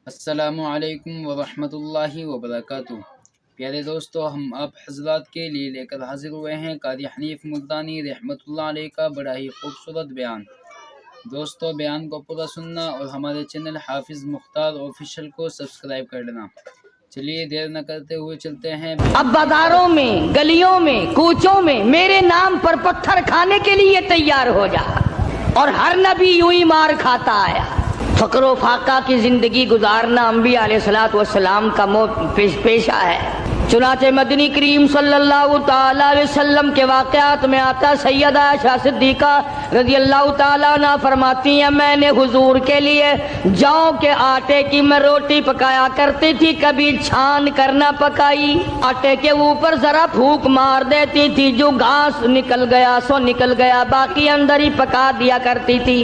السلام علیکم ورحمۃ اللہ وبرکاتہ۔ پیارے دوستو، ہم آپ حضرات کے لیے لے کر حاضر ہوئے ہیں قاری حنیف ملتانی رحمۃ اللہ علیہ کا بڑا ہی خوبصورت بیان۔ دوستو، بیان کو پورا سننا اور ہمارے چینل حافظ مختار آفیشیل کو سبسکرائب کر لینا۔ چلیے دیر نہ کرتے ہوئے چلتے ہیں۔ اب بازاروں میں، گلیوں میں، کوچوں میں میرے نام پر پتھر کھانے کے لیے تیار ہو جا، اور ہر نبی یوں ہی مار کھاتا آیا۔ فقر و فاقہ کی زندگی گزارنا انبیاء علیہ الصلوۃ والسلام کا پیشہ ہے۔ چنانچہ مدنی کریم صلی اللہ تعالی علیہ وسلم کے واقعات میں آتا، سیدہ عائشہ صدیقہ رضی اللہ تعالیٰ عنہ فرماتی ہیں، میں نے حضور کے لیے جاؤ کے آٹے کی میں روٹی پکایا کرتی تھی، کبھی چھان کر نہ پکائی، آٹے کے اوپر ذرا پھونک مار دیتی تھی، جو گھاس نکل گیا سو نکل گیا، باقی اندر ہی پکا دیا کرتی تھی۔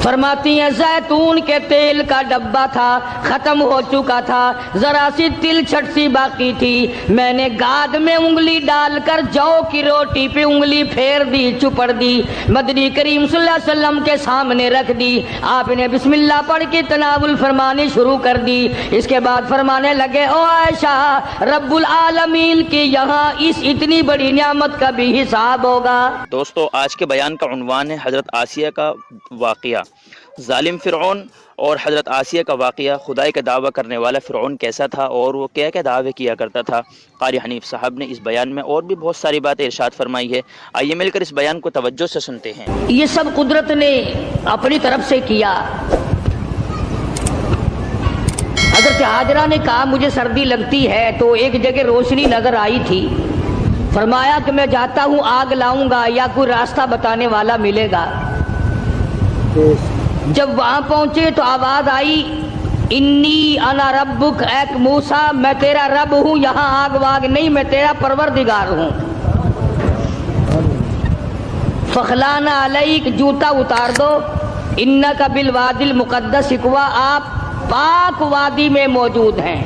فرماتی ہیں زیتون کے تیل کا ڈبہ تھا، ختم ہو چکا تھا، ذرا سی تل چھٹ سی باقی تھی، میں نے گاد میں انگلی ڈال کر جو کی روٹی پہ انگلی پھیر دی، چپڑ دی، مدنی کریم صلی اللہ علیہ وسلم کے سامنے رکھ دی، آپ نے بسم اللہ پڑھ کے تناول فرمانی شروع کر دی۔ اس کے بعد فرمانے لگے، او عائشہ، رب العالمین کی یہاں اس اتنی بڑی نعمت کا بھی حساب ہوگا۔ دوستو، آج کے بیان کا عنوان ہے حضرت آسیہ کا واقعہ۔ ظالم فرعون اور حضرت آسیہ کا واقعہ۔ خدائی کا دعویٰ کرنے والا فرعون کیسا تھا اور وہ کیا کیا دعوے کیا کرتا تھا، قاری حنیف صاحب نے اس بیان میں اور بھی بہت ساری باتیں ارشاد فرمائی ہے۔ آئیے مل کر اس بیان کو توجہ سے سنتے ہیں۔ یہ سب قدرت نے اپنی طرف سے کیا۔ حضرت حاجرہ نے کہا مجھے سردی لگتی ہے، تو ایک جگہ روشنی نظر آئی تھی، فرمایا کہ میں جاتا ہوں آگ لاؤں گا یا کوئی راستہ بتانے والا ملے گا۔ جب وہاں پہنچے تو آواز آئی، انی انا ربک، ایک موسیٰ میں تیرا رب ہوں، یہاں آگ واگ نہیں، میں تیرا پروردگار ہوں۔ فخلانا علیک، جوتا اتار دو، انکا بالوادی المقدس طویٰ، آپ پاک وادی میں موجود ہیں۔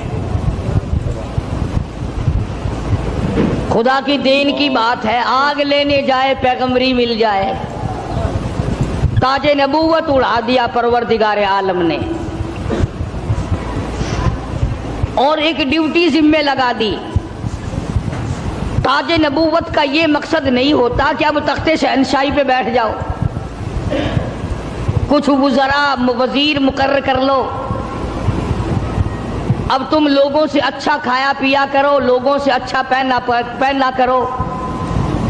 خدا کی دین کی بات ہے، آگ لینے جائے پیغمبری مل جائے۔ تاج نبوت اڑا دیا پروردگار عالم نے، اور ایک ڈیوٹی ذمہ لگا دی۔ تاج نبوت کا یہ مقصد نہیں ہوتا کہ اب تخت شہنشاہی پہ بیٹھ جاؤ، کچھ وزراء وزیر مقرر کر لو، اب تم لوگوں سے اچھا کھایا پیا کرو، لوگوں سے اچھا پہنا کرو،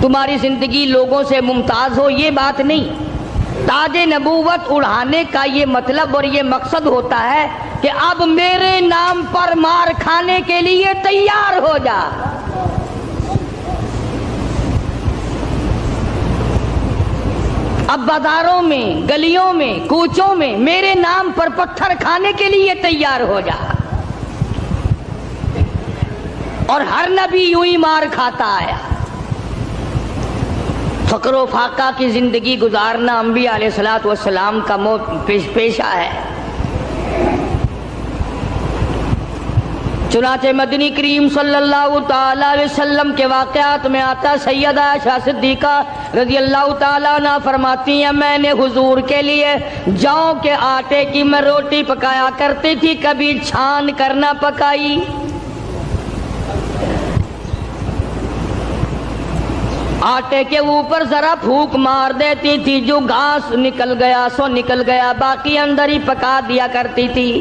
تمہاری زندگی لوگوں سے ممتاز ہو، یہ بات نہیں۔ تاج نبوت اڑانے کا یہ مطلب اور یہ مقصد ہوتا ہے کہ اب میرے نام پر مار کھانے کے لیے تیار ہو جا۔ اب بازاروں میں، گلیوں میں، کوچوں میں میرے نام پر پتھر کھانے کے لیے تیار ہو جا، اور ہر نبی یوں ہی مار کھاتا آیا۔ فقر و فاقہ کی زندگی گزارنا انبیاء علیہ الصلوۃ والسلام کا پیشہ ہے۔ چنانچہ مدنی کریم صلی اللہ تعالی علیہ وسلم کے واقعات میں آتا، سیدہ عائشہ صدیقہ رضی اللہ تعالیٰ عنہ فرماتی ہیں، میں نے حضور کے لیے جاؤ کے آٹے کی میں روٹی پکایا کرتی تھی، کبھی چھان کر نہ پکائی، آٹے کے اوپر ذرا پھونک مار دیتی تھی، جو گھاس نکل گیا سو نکل گیا، باقی اندر ہی پکا دیا کرتی تھی۔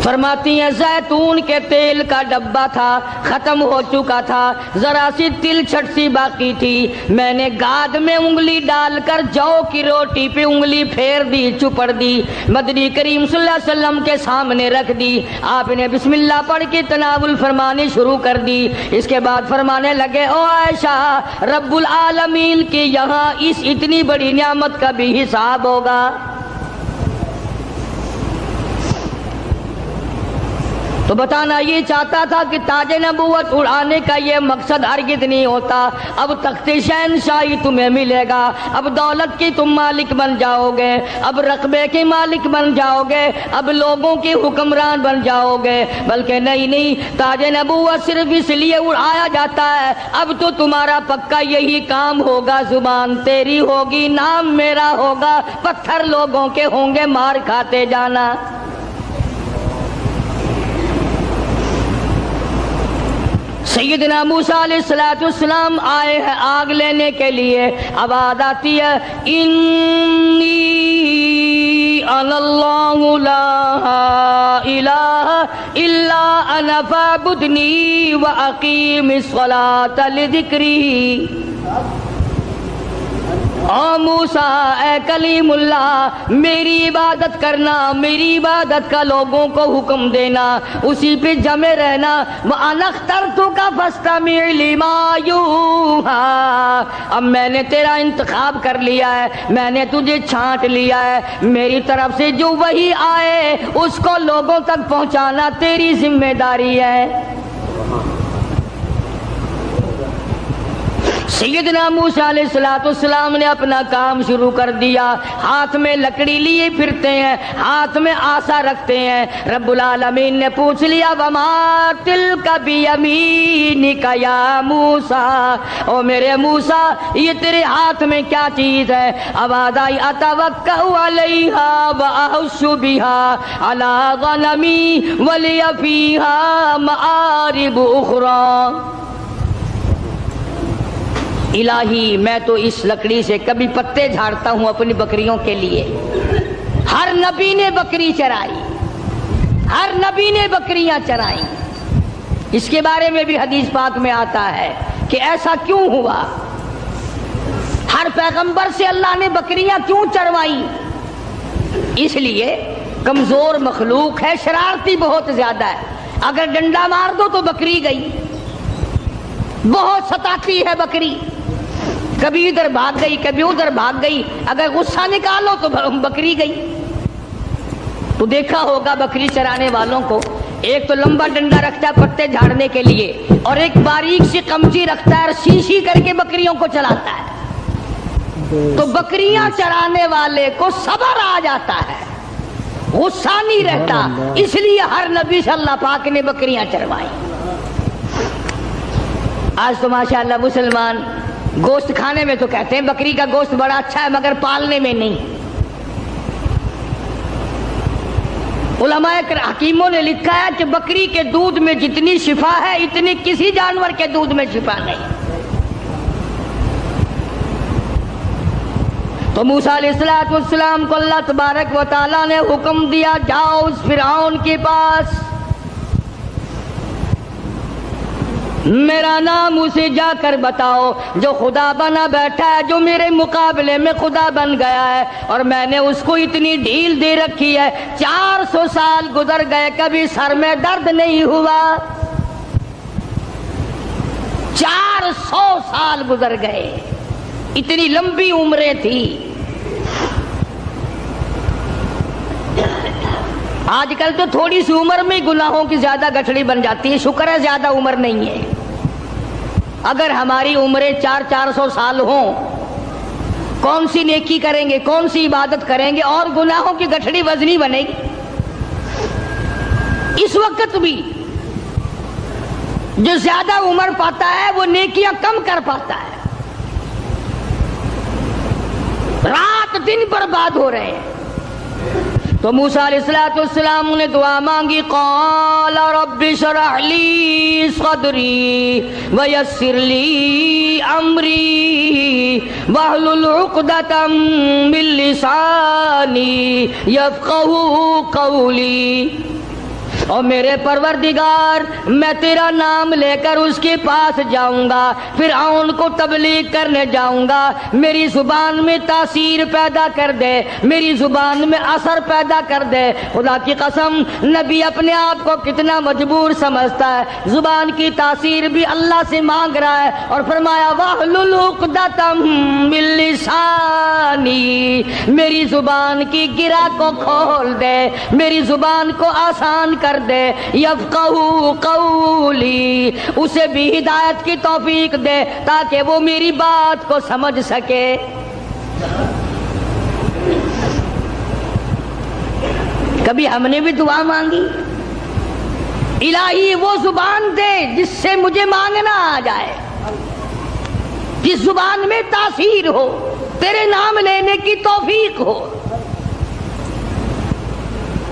فرماتی ہیں زیتون کے تیل کا ڈبہ تھا، ختم ہو چکا تھا، ذرا سی تل چھٹ سی باقی تھی، میں نے گاد میں انگلی ڈال کر جو کی روٹی پہ انگلی پھیر دی، چپڑ دی، مدنی کریم صلی اللہ علیہ وسلم کے سامنے رکھ دی، آپ نے بسم اللہ پڑھ کے تناول فرمانی شروع کر دی۔ اس کے بعد فرمانے لگے، او عائشہ، رب العالمین کی یہاں اس اتنی بڑی نعمت کا بھی حساب ہوگا۔ تو بتانا یہ چاہتا تھا کہ تاج نبوت اڑانے کا یہ مقصد ہرگز نہیں ہوتا. اب تخت شہنشاہی تمہیں ملے گا, اب دولت کی تم مالک بن جاؤ گے, اب رقبے کے مالک بن جاؤ گے, اب لوگوں کے حکمران بن جاؤ گے. بلکہ نہیں, تاج نبوت صرف اس لیے اڑایا جاتا ہے, اب تو تمہارا پکا یہی کام ہوگا, زبان تیری ہوگی, نام میرا ہوگا, پتھر لوگوں کے ہوں گے, مار کھاتے جانا. سیدنا موسیٰ علیہ السلام آئے ہیں آگ لینے کے لیے. آواز آتی ہے, انی انا اللہ لا الہ الا انا فاعبدنی واقیم الصلاۃ لذکری. او موسیٰ, اے کلیم اللہ, میری عبادت کرنا, میری عبادت کا لوگوں کو حکم دینا, اسی پہ جمے رہنا. وَأَنَا اخْتَرْتُكَ فَاسْتَمِعْ لِمَا يُوحَىٰ. اب میں نے تیرا انتخاب کر لیا ہے, میں نے تجھے چھانٹ لیا ہے, میری طرف سے جو وحی آئے اس کو لوگوں تک پہنچانا تیری ذمہ داری ہے. سیدنا موسیٰ علیہ السلام نے اپنا کام شروع کر دیا. ہاتھ میں لکڑی لیے پھرتے ہیں, ہاتھ میں آسا رکھتے ہیں. رب العالمین نے پوچھ لیا, وما تلک بیمینک یا موسیٰ, او میرے موسیٰ یہ تیرے ہاتھ میں کیا چیز ہے؟ آواز آئی, اتوکأ علیہا واحش بہا علی غنمی ولی فیہا مآرب اخری. الہی, میں تو اس لکڑی سے کبھی پتے جھاڑتا ہوں اپنی بکریوں کے لیے. ہر نبی نے بکری چرائی, ہر نبی نے بکریاں چرائیں. اس کے بارے میں بھی حدیث پاک میں آتا ہے کہ ایسا کیوں ہوا, ہر پیغمبر سے اللہ نے بکریاں کیوں چروائیں؟ اس لیے کمزور مخلوق ہے, شرارتی بہت زیادہ ہے, اگر ڈنڈا مار دو تو بکری گئی. بہت ستاتی ہے بکری, کبھی ادھر بھاگ گئی, کبھی ادھر بھاگ گئی, اگر غصہ نکالو تو بکری گئی. تو دیکھا ہوگا بکری چرانے والوں کو, ایک تو لمبا ڈنڈا رکھتا ہے پتے جھاڑنے کے لیے, اور ایک باریک سی قمچی رکھتا ہے اور سی کر کے بکریوں کو چلاتا ہے. تو بکریاں چرانے والے کو صبر آ جاتا ہے, غصہ نہیں رہتا, اس لیے ہر نبی سے اللہ پاک نے بکریاں چروائی. آج تو ماشاءاللہ مسلمان گوشت کھانے میں تو کہتے ہیں بکری کا گوشت بڑا اچھا ہے, مگر پالنے میں نہیں. علماء حکیموں نے لکھا ہے کہ بکری کے دودھ میں جتنی شفا ہے اتنی کسی جانور کے دودھ میں شفا نہیں. تو موسیٰ علیہ السلام کو اللہ تبارک و تعالیٰ نے حکم دیا, جاؤ اس فرعون کے پاس, میرا نام اسے جا کر بتاؤ جو خدا بنا بیٹھا ہے, جو میرے مقابلے میں خدا بن گیا ہے, اور میں نے اس کو اتنی ڈھیل دے رکھی ہے. 400 سال گزر گئے, کبھی سر میں درد نہیں ہوا. 400 سال گزر گئے, اتنی لمبی عمریں تھی. آج کل تو تھوڑی سی عمر میں گناہوں کی زیادہ گٹھڑی بن جاتی ہے. شکر ہے زیادہ عمر نہیں ہے. اگر ہماری عمریں 400 سال ہوں, کون سی نیکی کریں گے, کون سی عبادت کریں گے, اور گناہوں کی گٹھڑی وزنی بنے گی. اس وقت بھی جو زیادہ عمر پاتا ہے وہ نیکیاں کم کر پاتا ہے. رات دن برباد ہو رہے ہیں. تو موسیٰ علیہ السلام نے دعا مانگی, قال رب اشرح لی صدری ویسر لی امری واحلل عقدۃ من لسانی یفقہوا قولی. اور میرے پروردگار, میں تیرا نام لے کر اس کے پاس جاؤں گا, فرعون کو تبلیغ کرنے جاؤں گا, میری زبان میں تاثیر پیدا کر دے, میری زبان میں اثر پیدا کر دے. خدا کی قسم, نبی اپنے آپ کو کتنا مجبور سمجھتا ہے, زبان کی تاثیر بھی اللہ سے مانگ رہا ہے, اور فرمایا واحلل عقدۃ من لسانی, میری زبان کی گرہ کو کھول دے, میری زبان کو آسان کر دے، یفقہوا قولی، اسے بھی ہدایت کی توفیق دے تاکہ وہ میری بات کو سمجھ سکے۔ کبھی ہم نے بھی دعا مانگی، الہی وہ زبان دے جس سے مجھے مانگنا آ جائے، جس زبان میں تاثیر ہو، تیرے نام لینے کی توفیق ہو۔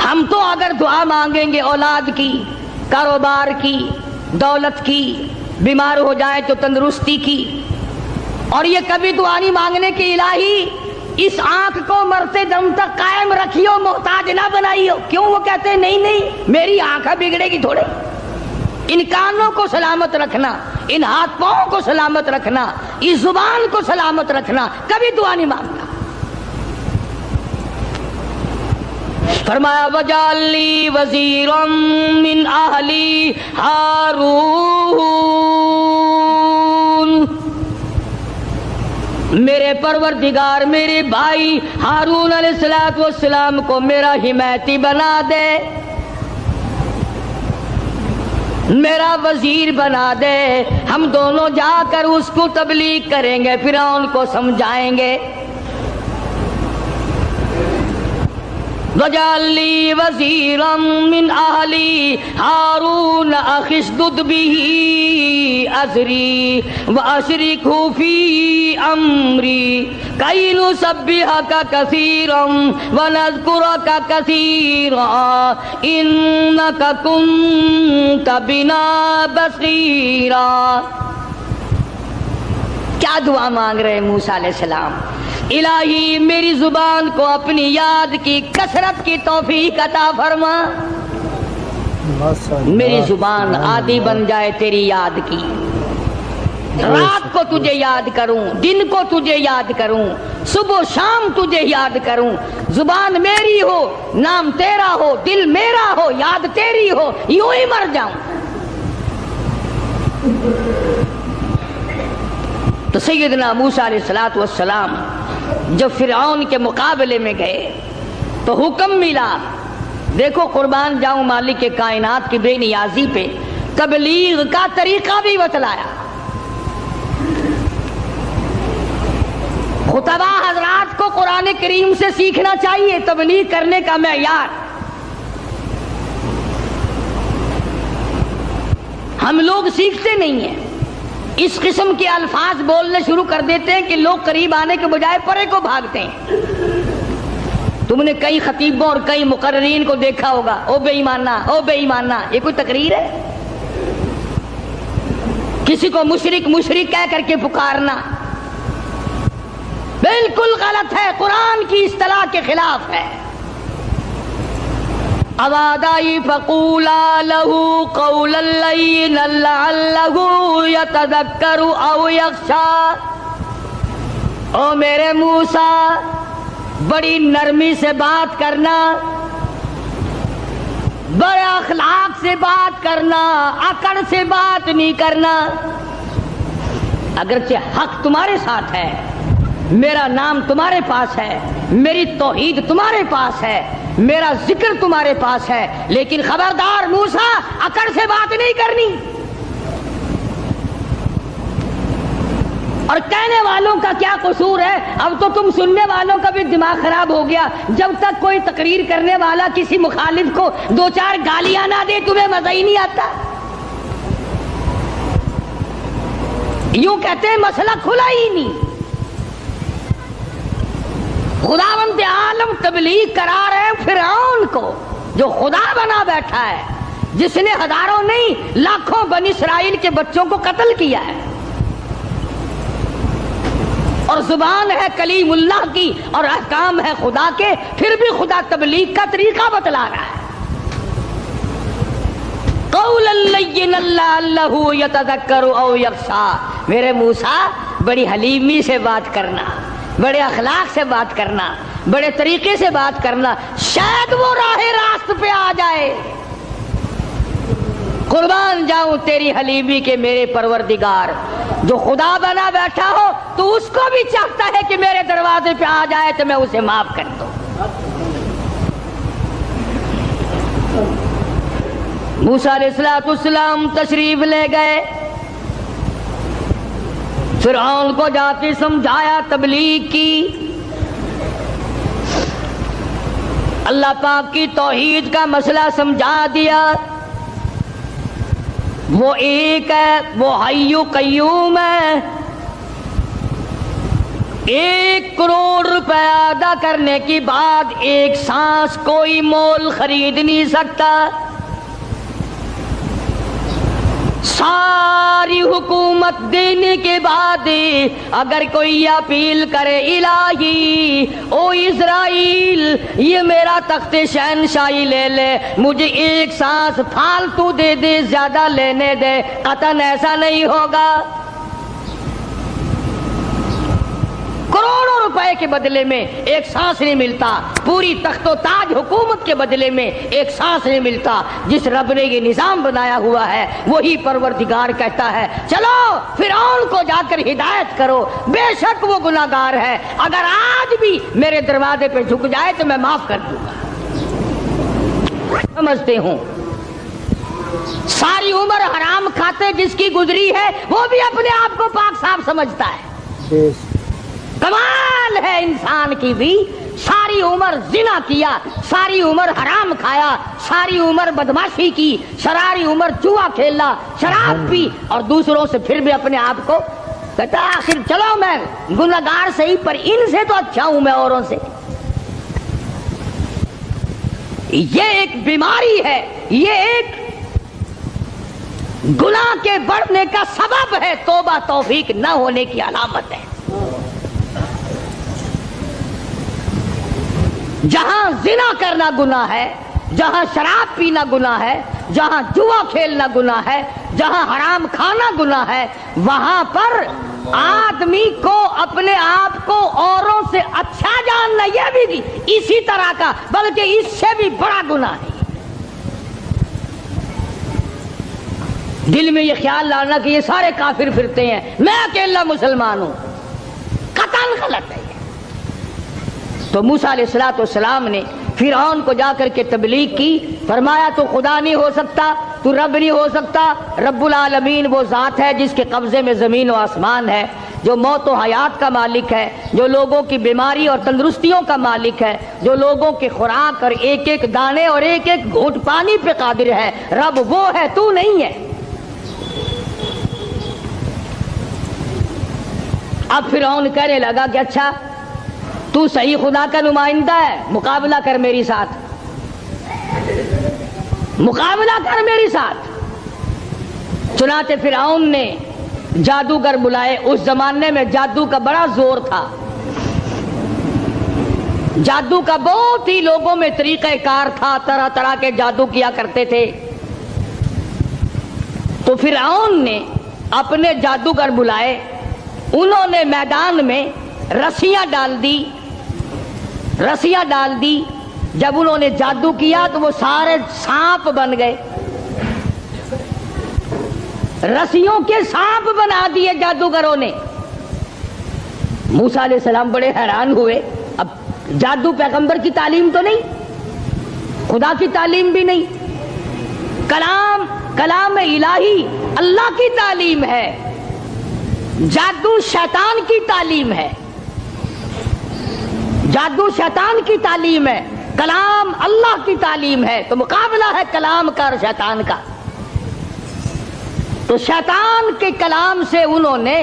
ہم تو اگر دعا مانگیں گے اولاد کی، کاروبار کی، دولت کی، بیمار ہو جائے تو تندرستی کی، اور یہ کبھی دعا نہیں مانگنے کی الہی اس آنکھ کو مرتے دم تک قائم رکھیو، محتاج نہ بنائیو۔ کیوں؟ وہ کہتے ہیں نہیں نہیں میری آنکھ بگڑے گی تھوڑے، ان کانوں کو سلامت رکھنا، ان ہاتھ پاؤں کو سلامت رکھنا، اس زبان کو سلامت رکھنا، کبھی دعا نہیں مانگتا۔ فرمایا وَجَعَلْ لِي وَزِيرًا مِّنْ أَهْلِي ہارون، میرے پروردگار میرے بھائی ہارون علیہ السلام کو میرا حمایتی بنا دے، میرا وزیر بنا دے، ہم دونوں جا کر اس کو تبلیغ کریں گے، فرعون کو سمجھائیں گے۔ وَجَعَلْ لِي وَزِيرًا مِّنْ أَهْلِي هَارُونَ أَخِشْدُدْ بِهِ أَزْرِي وَأَشْرِكْهُ فِي أَمْرِي كَيْ نُسَبِّحَكَ كَثِيرًا وَنَذْكُرَكَ كَثِيرًا إِنَّكَ كُنتَ بِنَا بَصِيرًا۔ کیا دعا مانگ رہے ہیں موسیٰ علیہ السلام؟ الہی میری زبان کو اپنی یاد کی کثرت کی توفیق عطا فرما، میری زبان عادی بن جائے تیری یاد کی، رات کو تجھے یاد کروں، دن کو تجھے یاد کروں، صبح و شام تجھے یاد کروں، زبان میری ہو، نام تیرا ہو، دل میرا ہو، یاد تیری ہو، یوں ہی مر جاؤں۔ تو سیدنا موسیٰ علیہ السلام جب فرعون کے مقابلے میں گئے تو حکم ملا، دیکھو قربان جاؤں مالک کے کائنات کی بے نیازی پہ تبلیغ کا طریقہ بھی بتلایا۔ خطبہ حضرات کو قرآن کریم سے سیکھنا چاہیے تبلیغ کرنے کا معیار۔ ہم لوگ سیکھتے نہیں ہیں، اس قسم کے الفاظ بولنے شروع کر دیتے ہیں کہ لوگ قریب آنے کے بجائے پرے کو بھاگتے ہیں۔ تم نے کئی خطیبوں اور کئی مقررین کو دیکھا ہوگا، او بے ایمانہ، او بے ایمانہ، یہ کوئی تقریر ہے؟ کسی کو مشرک کہہ کر کے پکارنا بالکل غلط ہے، قرآن کی اصطلاح کے خلاف ہے۔ اوادائی فقولا لہو قولا لینا لعلہ یتذکر او یخشی، او میرے موسیٰ بڑی نرمی سے بات کرنا، بڑے اخلاق سے بات کرنا، اکڑ سے بات نہیں کرنا۔ اگرچہ حق تمہارے ساتھ ہے، میرا نام تمہارے پاس ہے، میری توحید تمہارے پاس ہے، میرا ذکر تمہارے پاس ہے، لیکن خبردار موسیٰ اکڑ سے بات نہیں کرنی۔ اور کہنے والوں کا کیا قصور ہے؟ اب تو تم سننے والوں کا بھی دماغ خراب ہو گیا، جب تک کوئی تقریر کرنے والا کسی مخالف کو دو چار گالیاں نہ دے تمہیں مزہ ہی نہیں آتا۔ یوں کہتے ہیں مسئلہ کھلا ہی نہیں۔ خداوند عالم تبلیغ کرا رہے فرعون کو جو خدا بنا بیٹھا ہے، جس نے ہزاروں نہیں لاکھوں بنی اسرائیل کے بچوں کو قتل کیا ہے، اور زبان ہے کلیم اللہ کی اور احکام ہے خدا کے، پھر بھی خدا تبلیغ کا طریقہ بتلا رہا ہے۔ قولا لینا لعلہ یتذکر او یخشی، میرے موسیٰ بڑی حلیمی سے بات کرنا، بڑے اخلاق سے بات کرنا، بڑے طریقے سے بات کرنا، شاید وہ راہ راست پہ آ جائے۔ قربان جاؤں تیری حلیمی کے میرے پروردگار، جو خدا بنا بیٹھا ہو تو اس کو بھی چاہتا ہے کہ میرے دروازے پہ آ جائے تو میں اسے معاف کر دوں۔ موسیٰ علیہ السلام تشریف لے گئے، فرعون کو جا کے سمجھایا، تبلیغ کی، اللہ پاک کی توحید کا مسئلہ سمجھا دیا۔ وہ ایک ہے، وہ حی قیوم ہے، 1 کروڑ روپے ادا کرنے کی بعد ایک سانس کوئی مول خرید نہیں سکتا، ساری حکومت دینے کے بعد اگر کوئی اپیل کرے الہی او اسرائیل یہ میرا تخت شہنشاہی لے لے، مجھے ایک سانس فالتو دے دے، زیادہ لینے دے، قطعاً ایسا نہیں ہوگا۔ کروڑوں روپے کے بدلے میں ایک سانس نہیں ملتا، پوری تخت و تاج حکومت کے بدلے میں ایک سانس نہیں ملتا۔ جس رب نے یہ نظام بنایا ہوا ہے وہی پروردگار کہتا ہے چلو فرعون کو جا کر ہدایت کرو، بے شک وہ گناہگار ہے، اگر آج بھی میرے دروازے پہ جھک جائے تو میں معاف کر دوں گا۔ سمجھتے ہوں ساری عمر حرام کھاتے جس کی گزری ہے وہ بھی اپنے آپ کو پاک صاف سمجھتا ہے۔ کمال ہے انسان کی بھی، ساری عمر زنا کیا، ساری عمر حرام کھایا، ساری عمر بدماشی کی، ساری عمر جوا کھیلا، شراب پی، اور دوسروں سے پھر بھی اپنے آپ کو کہتا آخر چلو میں گناہگار صحیح پر ان سے تو اچھا ہوں میں اوروں سے۔ یہ ایک بیماری ہے، یہ ایک گناہ کے بڑھنے کا سبب ہے، توبہ توفیق نہ ہونے کی علامت ہے۔ جہاں زنا کرنا گناہ ہے، جہاں شراب پینا گناہ ہے، جہاں جوا کھیلنا گناہ ہے، جہاں حرام کھانا گناہ ہے، وہاں پر آدمی کو اپنے آپ کو اوروں سے اچھا جاننا یہ بھی اسی طرح کا بلکہ اس سے بھی بڑا گناہ ہے۔ دل میں یہ خیال لانا کہ یہ سارے کافر پھرتے ہیں، میں اکیلا مسلمان ہوں، قطعاً غلط ہے۔ تو موسیٰ علیہ السلام نے فرعون کو جا کر کے تبلیغ کی، فرمایا تو خدا نہیں ہو سکتا، تو رب نہیں ہو سکتا، رب العالمین وہ ذات ہے جس کے قبضے میں زمین و آسمان ہے، جو موت و حیات کا مالک ہے، جو لوگوں کی بیماری اور تندرستیوں کا مالک ہے، جو لوگوں کی خوراک اور ایک ایک دانے اور ایک ایک گھونٹ پانی پہ قادر ہے، رب وہ ہے، تو نہیں ہے۔ اب فرعون کہنے لگا کہ اچھا تو صحیح خدا کا نمائندہ ہے، مقابلہ کر میری ساتھ، مقابلہ کر میری ساتھ۔ چنانچہ فرعون نے جادوگر بلائے، اس زمانے میں جادو کا بڑا زور تھا، جادو کا بہت ہی لوگوں میں طریقہ کار تھا، طرح طرح کے جادو کیا کرتے تھے۔ تو فرعون نے اپنے جادوگر بلائے، انہوں نے میدان میں رسیاں ڈال دی، رسیاں ڈال دی، جب انہوں نے جادو کیا تو وہ سارے سانپ بن گئے، رسیوں کے سانپ بنا دیے جادوگروں نے۔ موسیٰ علیہ السلام بڑے حیران ہوئے، اب جادو پیغمبر کی تعلیم تو نہیں، خدا کی تعلیم بھی نہیں، کلام الہی اللہ کی تعلیم ہے، جادو شیطان کی تعلیم ہے، جادو شیطان کی تعلیم ہے، کلام اللہ کی تعلیم ہے، تو مقابلہ ہے کلام کا اور شیطان کا۔ تو شیطان کے کلام سے انہوں نے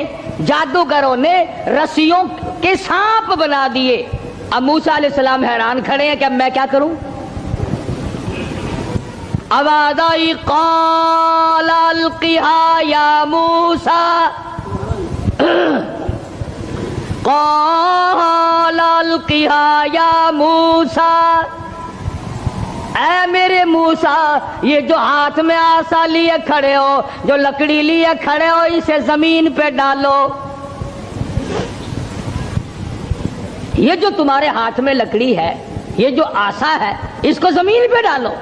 جادوگروں نے رسیوں کے سانپ بنا دیے۔ اب موسیٰ علیہ السلام حیران کھڑے ہیں کہ اب میں کیا کروں؟ آواز آئی قال القها یا موسیٰ، قال القها یا موسیٰ، اے میرے موسیٰ یہ جو ہاتھ میں آسا لیے کھڑے ہو، جو لکڑی لیے کھڑے ہو، اسے زمین پہ ڈالو۔ یہ جو تمہارے ہاتھ میں لکڑی ہے، یہ جو آسا ہے، اس کو زمین پہ ڈالو۔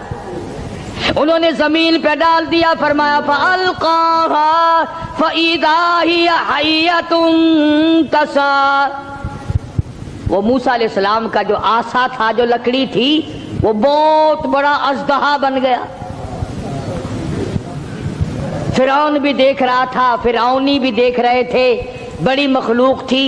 انہوں نے زمین پہ ڈال دیا، فرمایا فَأَلْقَاهَا فَإِذَا هِيَ حَيَّةٌ تَسْعَىٰ۔ وہ موسیٰ علیہ السلام کا جو آسا تھا، جو لکڑی تھی، وہ بہت بڑا اژدہا بن گیا۔ فرعون بھی دیکھ رہا تھا، فرعونی بھی دیکھ رہے تھے، بڑی مخلوق تھی،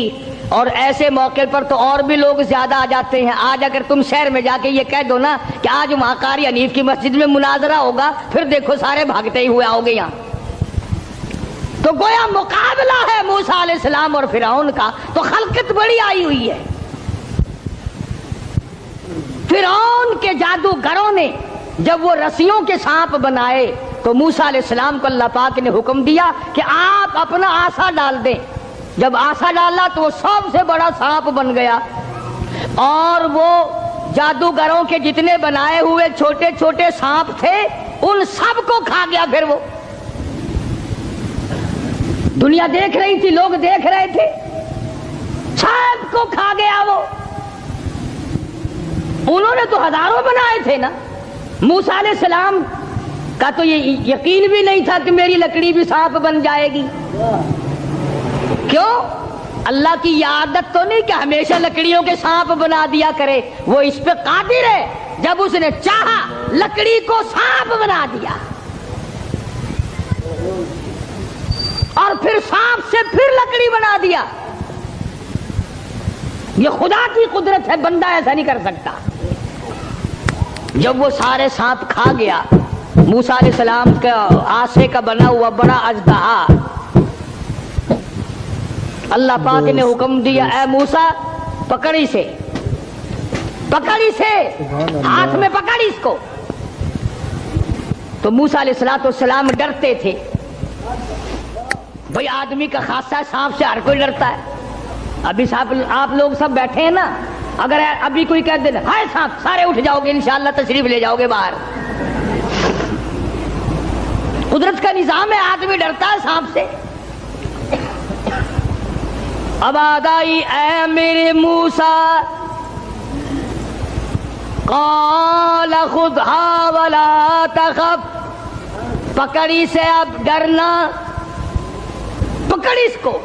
اور ایسے موقع پر تو اور بھی لوگ زیادہ آ جاتے ہیں۔ آج اگر تم شہر میں جا کے یہ کہہ دو نا کہ آج وہاں قاری حنیف کی مسجد میں مناظرہ ہوگا، پھر دیکھو سارے بھاگتے ہی ہوئے آؤ گے یہاں۔ تو گویا مقابلہ ہے موسیٰ علیہ السلام اور فرعون کا، تو خلقت بڑی آئی ہوئی ہے۔ فرعون کے جادوگروں نے جب وہ رسیوں کے سانپ بنائے تو موسیٰ علیہ السلام کو اللہ پاک نے حکم دیا کہ آپ اپنا آسا ڈال دیں۔ جب آسا ڈالا تو وہ سب سے بڑا سانپ بن گیا، اور وہ جادوگروں کے جتنے بنائے ہوئے چھوٹے چھوٹے سانپ تھے ان سب کو کھا گیا۔ پھر وہ دنیا دیکھ رہی تھی، لوگ دیکھ رہے تھے، سب کو کھا گیا وہ۔ انہوں نے تو ہزاروں بنائے تھے نا۔ موسیٰ علیہ السلام کا تو یہ یقین بھی نہیں تھا کہ میری لکڑی بھی سانپ بن جائے گی۔ کیوں؟ اللہ کی یہ عادت تو نہیں کہ ہمیشہ لکڑیوں کے سانپ بنا دیا کرے، وہ اس پہ قادر ہے، جب اس نے چاہا لکڑی کو سانپ بنا دیا، اور پھر سانپ سے پھر لکڑی بنا دیا۔ یہ خدا کی قدرت ہے، بندہ ایسا نہیں کر سکتا۔ جب وہ سارے سانپ کھا گیا، موسیٰ علیہ السلام کا آسے کا بنا ہوا بڑا اژدہا، اللہ پاک نے حکم دیا اے موسیٰ پکڑ اسے، پکڑ اسے، ہاتھ میں پکڑ اس کو۔ تو موسیٰ علیہ السلام ڈرتے تھے، بھئی آدمی کا خاصہ سانپ سے ہر کوئی ڈرتا ہے۔ ابھی آپ لوگ سب بیٹھے ہیں نا، اگر ابھی کوئی کہہ دے ہائے سانپ، سارے اٹھ جاؤ گے، انشاءاللہ تشریف لے جاؤ گے باہر۔ قدرت کا نظام ہے، آدمی ڈرتا ہے سانپ سے۔ اب آگائی اے میرے موسیٰ، قال خذھا ولا تخف، پکڑی سے اب ڈرنا، پکڑ اس کو،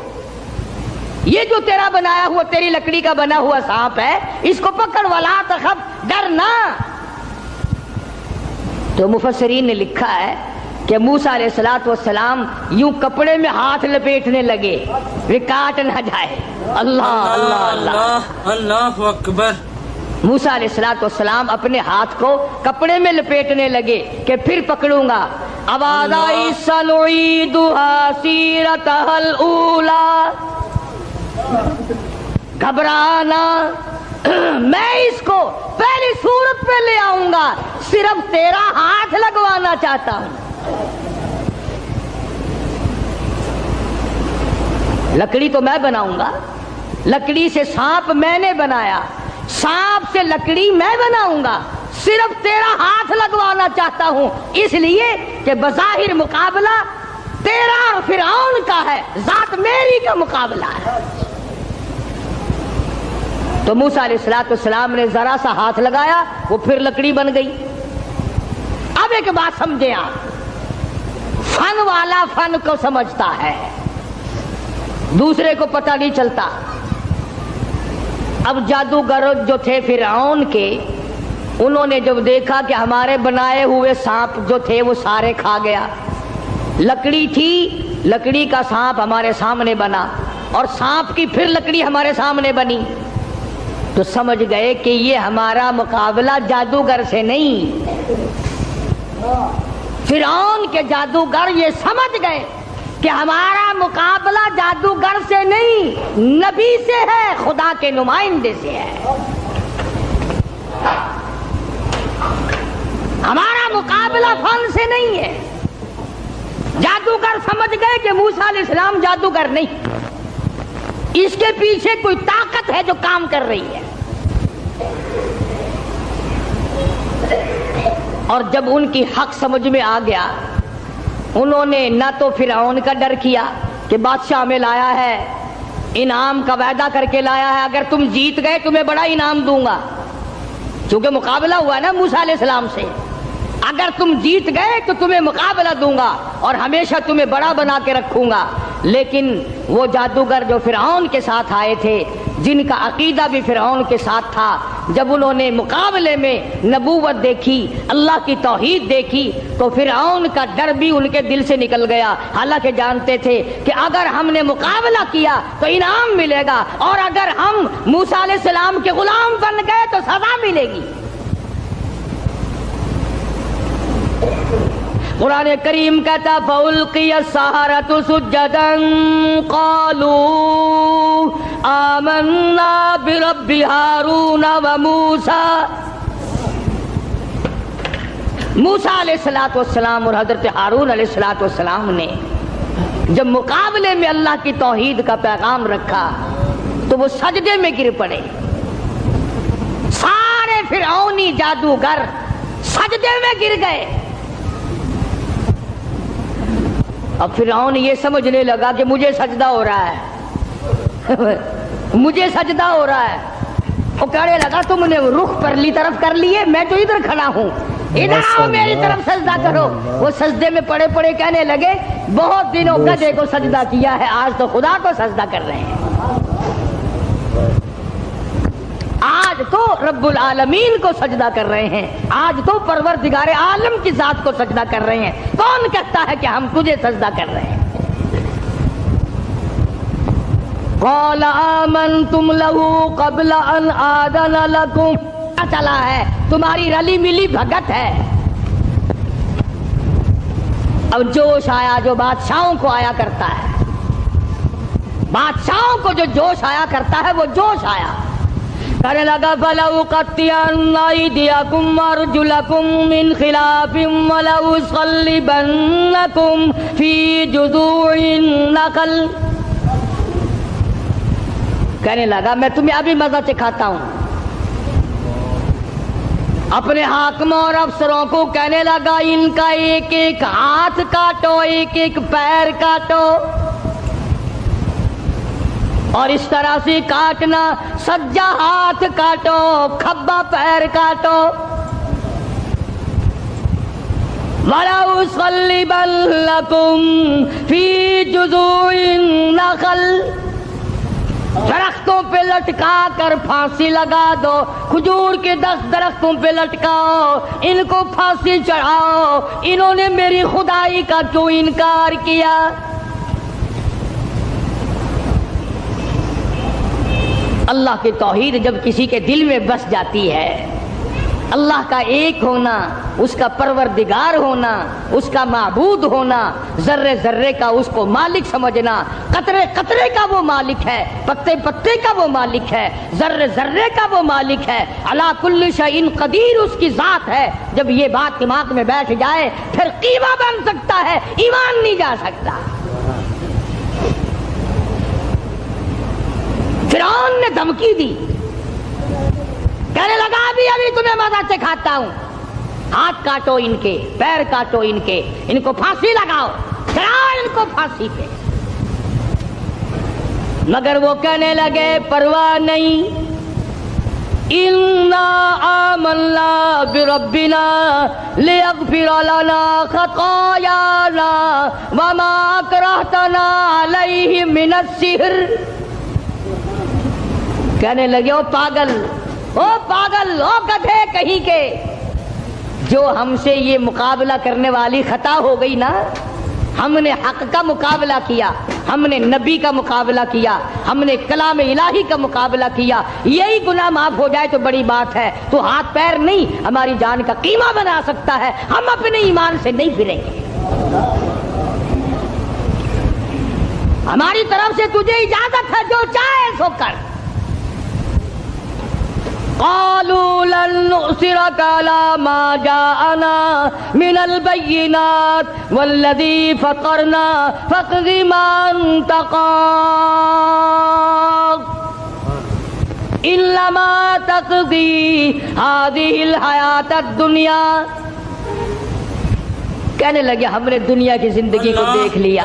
یہ جو تیرا بنایا ہوا، تیری لکڑی کا بنا ہوا سانپ ہے، اس کو پکڑ، ولا تخف، ڈرنا۔ تو مفسرین نے لکھا ہے کہ موسیٰ علیہ السلام یوں کپڑے میں ہاتھ لپیٹنے لگے وہ کاٹ نہ جائے۔ اللہ اللہ اللہ اللہ اکبر۔ موسیٰ علیہ السلام اپنے ہاتھ کو کپڑے میں لپیٹنے لگے کہ پھر پکڑوں گا۔ اب آدائی سنعیدھا سیرتھا الاولی، گھبرانا، میں اس کو پہلی صورت پہ لے آؤں گا، صرف تیرا ہاتھ لگوانا چاہتا ہوں۔ لکڑی تو میں بناؤں گا، لکڑی سے سانپ میں نے بنایا، سانپ سے لکڑی میں بناؤں گا، صرف تیرا ہاتھ لگوانا چاہتا ہوں، اس لیے کہ بظاہر مقابلہ تیرا اور فرعون کا ہے، ذات میری کا مقابلہ ہے۔ تو موسیٰ علیہ السلام نے ذرا سا ہاتھ لگایا، وہ پھر لکڑی بن گئی۔ اب ایک بات سمجھے آپ، فن والا فن کو سمجھتا ہے، دوسرے کو پتہ نہیں چلتا۔ اب جادوگر جو تھے فرعون کے، انہوں نے جب دیکھا کہ ہمارے بنائے ہوئے سانپ جو تھے وہ سارے کھا گیا، لکڑی تھی، لکڑی کا سانپ ہمارے سامنے بنا، اور سانپ کی پھر لکڑی ہمارے سامنے بنی، تو سمجھ گئے کہ یہ ہمارا مقابلہ جادوگر سے نہیں۔ فرعون کے جادوگر یہ سمجھ گئے کہ ہمارا مقابلہ جادوگر سے نہیں، نبی سے ہے، خدا کے نمائندے سے ہے۔ ہمارا مقابلہ فن سے نہیں ہے۔ جادوگر سمجھ گئے کہ موسیٰ علیہ السلام جادوگر نہیں، اس کے پیچھے کوئی طاقت ہے جو کام کر رہی ہے۔ اور جب ان کی حق سمجھ میں آ گیا، انہوں نے نہ تو فرعون کا ڈر کیا کہ بادشاہ میں لایا ہے، انعام کا وعدہ کر کے لایا ہے، اگر تم جیت گئے تمہیں بڑا انعام دوں گا، چونکہ مقابلہ ہوا نا موسیٰ علیہ السلام سے، اگر تم جیت گئے تو تمہیں مقابلہ دوں گا اور ہمیشہ تمہیں بڑا بنا کے رکھوں گا۔ لیکن وہ جادوگر جو فرعون کے ساتھ آئے تھے، جن کا عقیدہ بھی فرعون کے ساتھ تھا، جب انہوں نے مقابلے میں نبوت دیکھی، اللہ کی توحید دیکھی، تو فرعون کا ڈر بھی ان کے دل سے نکل گیا، حالانکہ جانتے تھے کہ اگر ہم نے مقابلہ کیا تو انعام ملے گا، اور اگر ہم موسیٰ علیہ السلام کے غلام بن گئے تو سزا ملے گی۔ قرآن کریم کہتا فَأُلْقِيَ السَّحَرَةُ سُجَّدًا قَالُوا آمَنَّا بِرَبِّ هَارُونَ وَمُوسَىٰ۔ موسیٰ علیہ السلام اور حضرت ہارون علیہ السلام نے جب مقابلے میں اللہ کی توحید کا پیغام رکھا تو وہ سجدے میں گر پڑے، سارے فرعونی جادوگر سجدے میں گر گئے۔ اب فرعون یہ سمجھنے لگا کہ مجھے سجدہ ہو رہا ہے مجھے سجدہ ہو رہا ہے، وہ کہنے لگا تم نے رخ پرلی طرف کر لیے، میں تو ادھر کھڑا ہوں، ادھر آؤ میری طرف سجدہ کرو۔ وہ سجدے میں پڑے پڑے کہنے لگے بہت دنوں گدھے کو سجدہ کیا ہے، آج تو خدا کو سجدہ کر رہے ہیں، آج تو رب العالمین کو سجدہ کر رہے ہیں، آج تو پروردگار عالم کی ذات کو سجدہ کر رہے ہیں۔ کون کہتا ہے کہ ہم تجھے سجدہ کر رہے ہیں؟ قال آمنتم له قبل ان آذن لكم، چلا ہے تمہاری رلی ملی بھگت ہے۔ اب جوش آیا جو بادشاہوں کو آیا کرتا ہے، بادشاہوں کو جو جوش آیا کرتا ہے وہ جوش آیا، کہنے لگا فَلَأُقَطِّعَنَّ أَيْدِيَكُمْ وَأَرْجُلَكُمْ مِنْ خِلَافٍ وَلَأُصَلِّبَنَّكُمْ فِي جُذُوعِ النَّخْلِ۔ کہنے لگا میں تمہیں ابھی مزہ چکھاتا ہوں۔ اپنے حاکموں اور افسروں کو کہنے لگا ان کا ایک ایک ہاتھ کاٹو، ایک ایک پیر کاٹو، اور اس طرح سے کاٹنا، سجا ہاتھ کاٹو، کھبا پیر کاٹو۔ وَلَأُصَلِّبَنَّكُمْ فِي جُذُوعِ النَّخْلِ، درختوں پہ لٹکا کر پھانسی لگا دو، کھجور کے 10 درختوں پہ لٹکاؤ، ان کو پھانسی چڑھاؤ، انہوں نے میری خدائی کا کیوں انکار کیا؟ اللہ کی توحید جب کسی کے دل میں بس جاتی ہے، اللہ کا ایک ہونا، اس کا پروردگار ہونا، اس کا معبود ہونا، ذرے ذرے کا اس کو مالک سمجھنا، قطرے قطرے کا وہ مالک ہے، پتے پتے کا وہ مالک ہے، ذرے ذرے کا وہ مالک ہے، علی کل شیء قدیر اس کی ذات ہے، جب یہ بات دماغ میں بیٹھ جائے پھر قیمہ بن سکتا ہے، ایمان نہیں جا سکتا۔ فرعون نے دھمکی دی، کہنے لگا ابھی تمہیں مزہ چکھاتا ہوں، ہاتھ کاٹو ان کے، پیر کاٹو ان کے، ان کو پھانسی لگاؤ، چڑھاؤ ان کو پھانسی پہ۔ مگر وہ کہنے لگے پرواہ نہیں، اِنَّا آمَنَّا بِرَبِّنَا لِيَغْفِرَ لَنَا خَطَايَانَا وَمَا أَكْرَهْتَنَا عَلَيْهِ مِنَ السِّحْرِ۔ کہنے لگے او پاگل، او گدھے کہیں کے، جو ہم سے یہ مقابلہ کرنے والی خطا ہو گئی نا، ہم نے حق کا مقابلہ کیا، ہم نے نبی کا مقابلہ کیا، ہم نے کلام الہی کا مقابلہ کیا، یہی گناہ معاف ہو جائے تو بڑی بات ہے، تو ہاتھ پیر نہیں ہماری جان کا قیمہ بنا سکتا ہے، ہم اپنے ایمان سے نہیں پھریں گے، ہماری طرف سے تجھے اجازت ہے، جو چاہے سو کر۔ قالوا لن نؤثرك على ما جاءنا من البينات والذي فطرنا فاقض ما انت قاض انما تقضي هذه الحياة الدنيا۔ کہنے لگے ہم نے دنیا کی زندگی کو دیکھ لیا،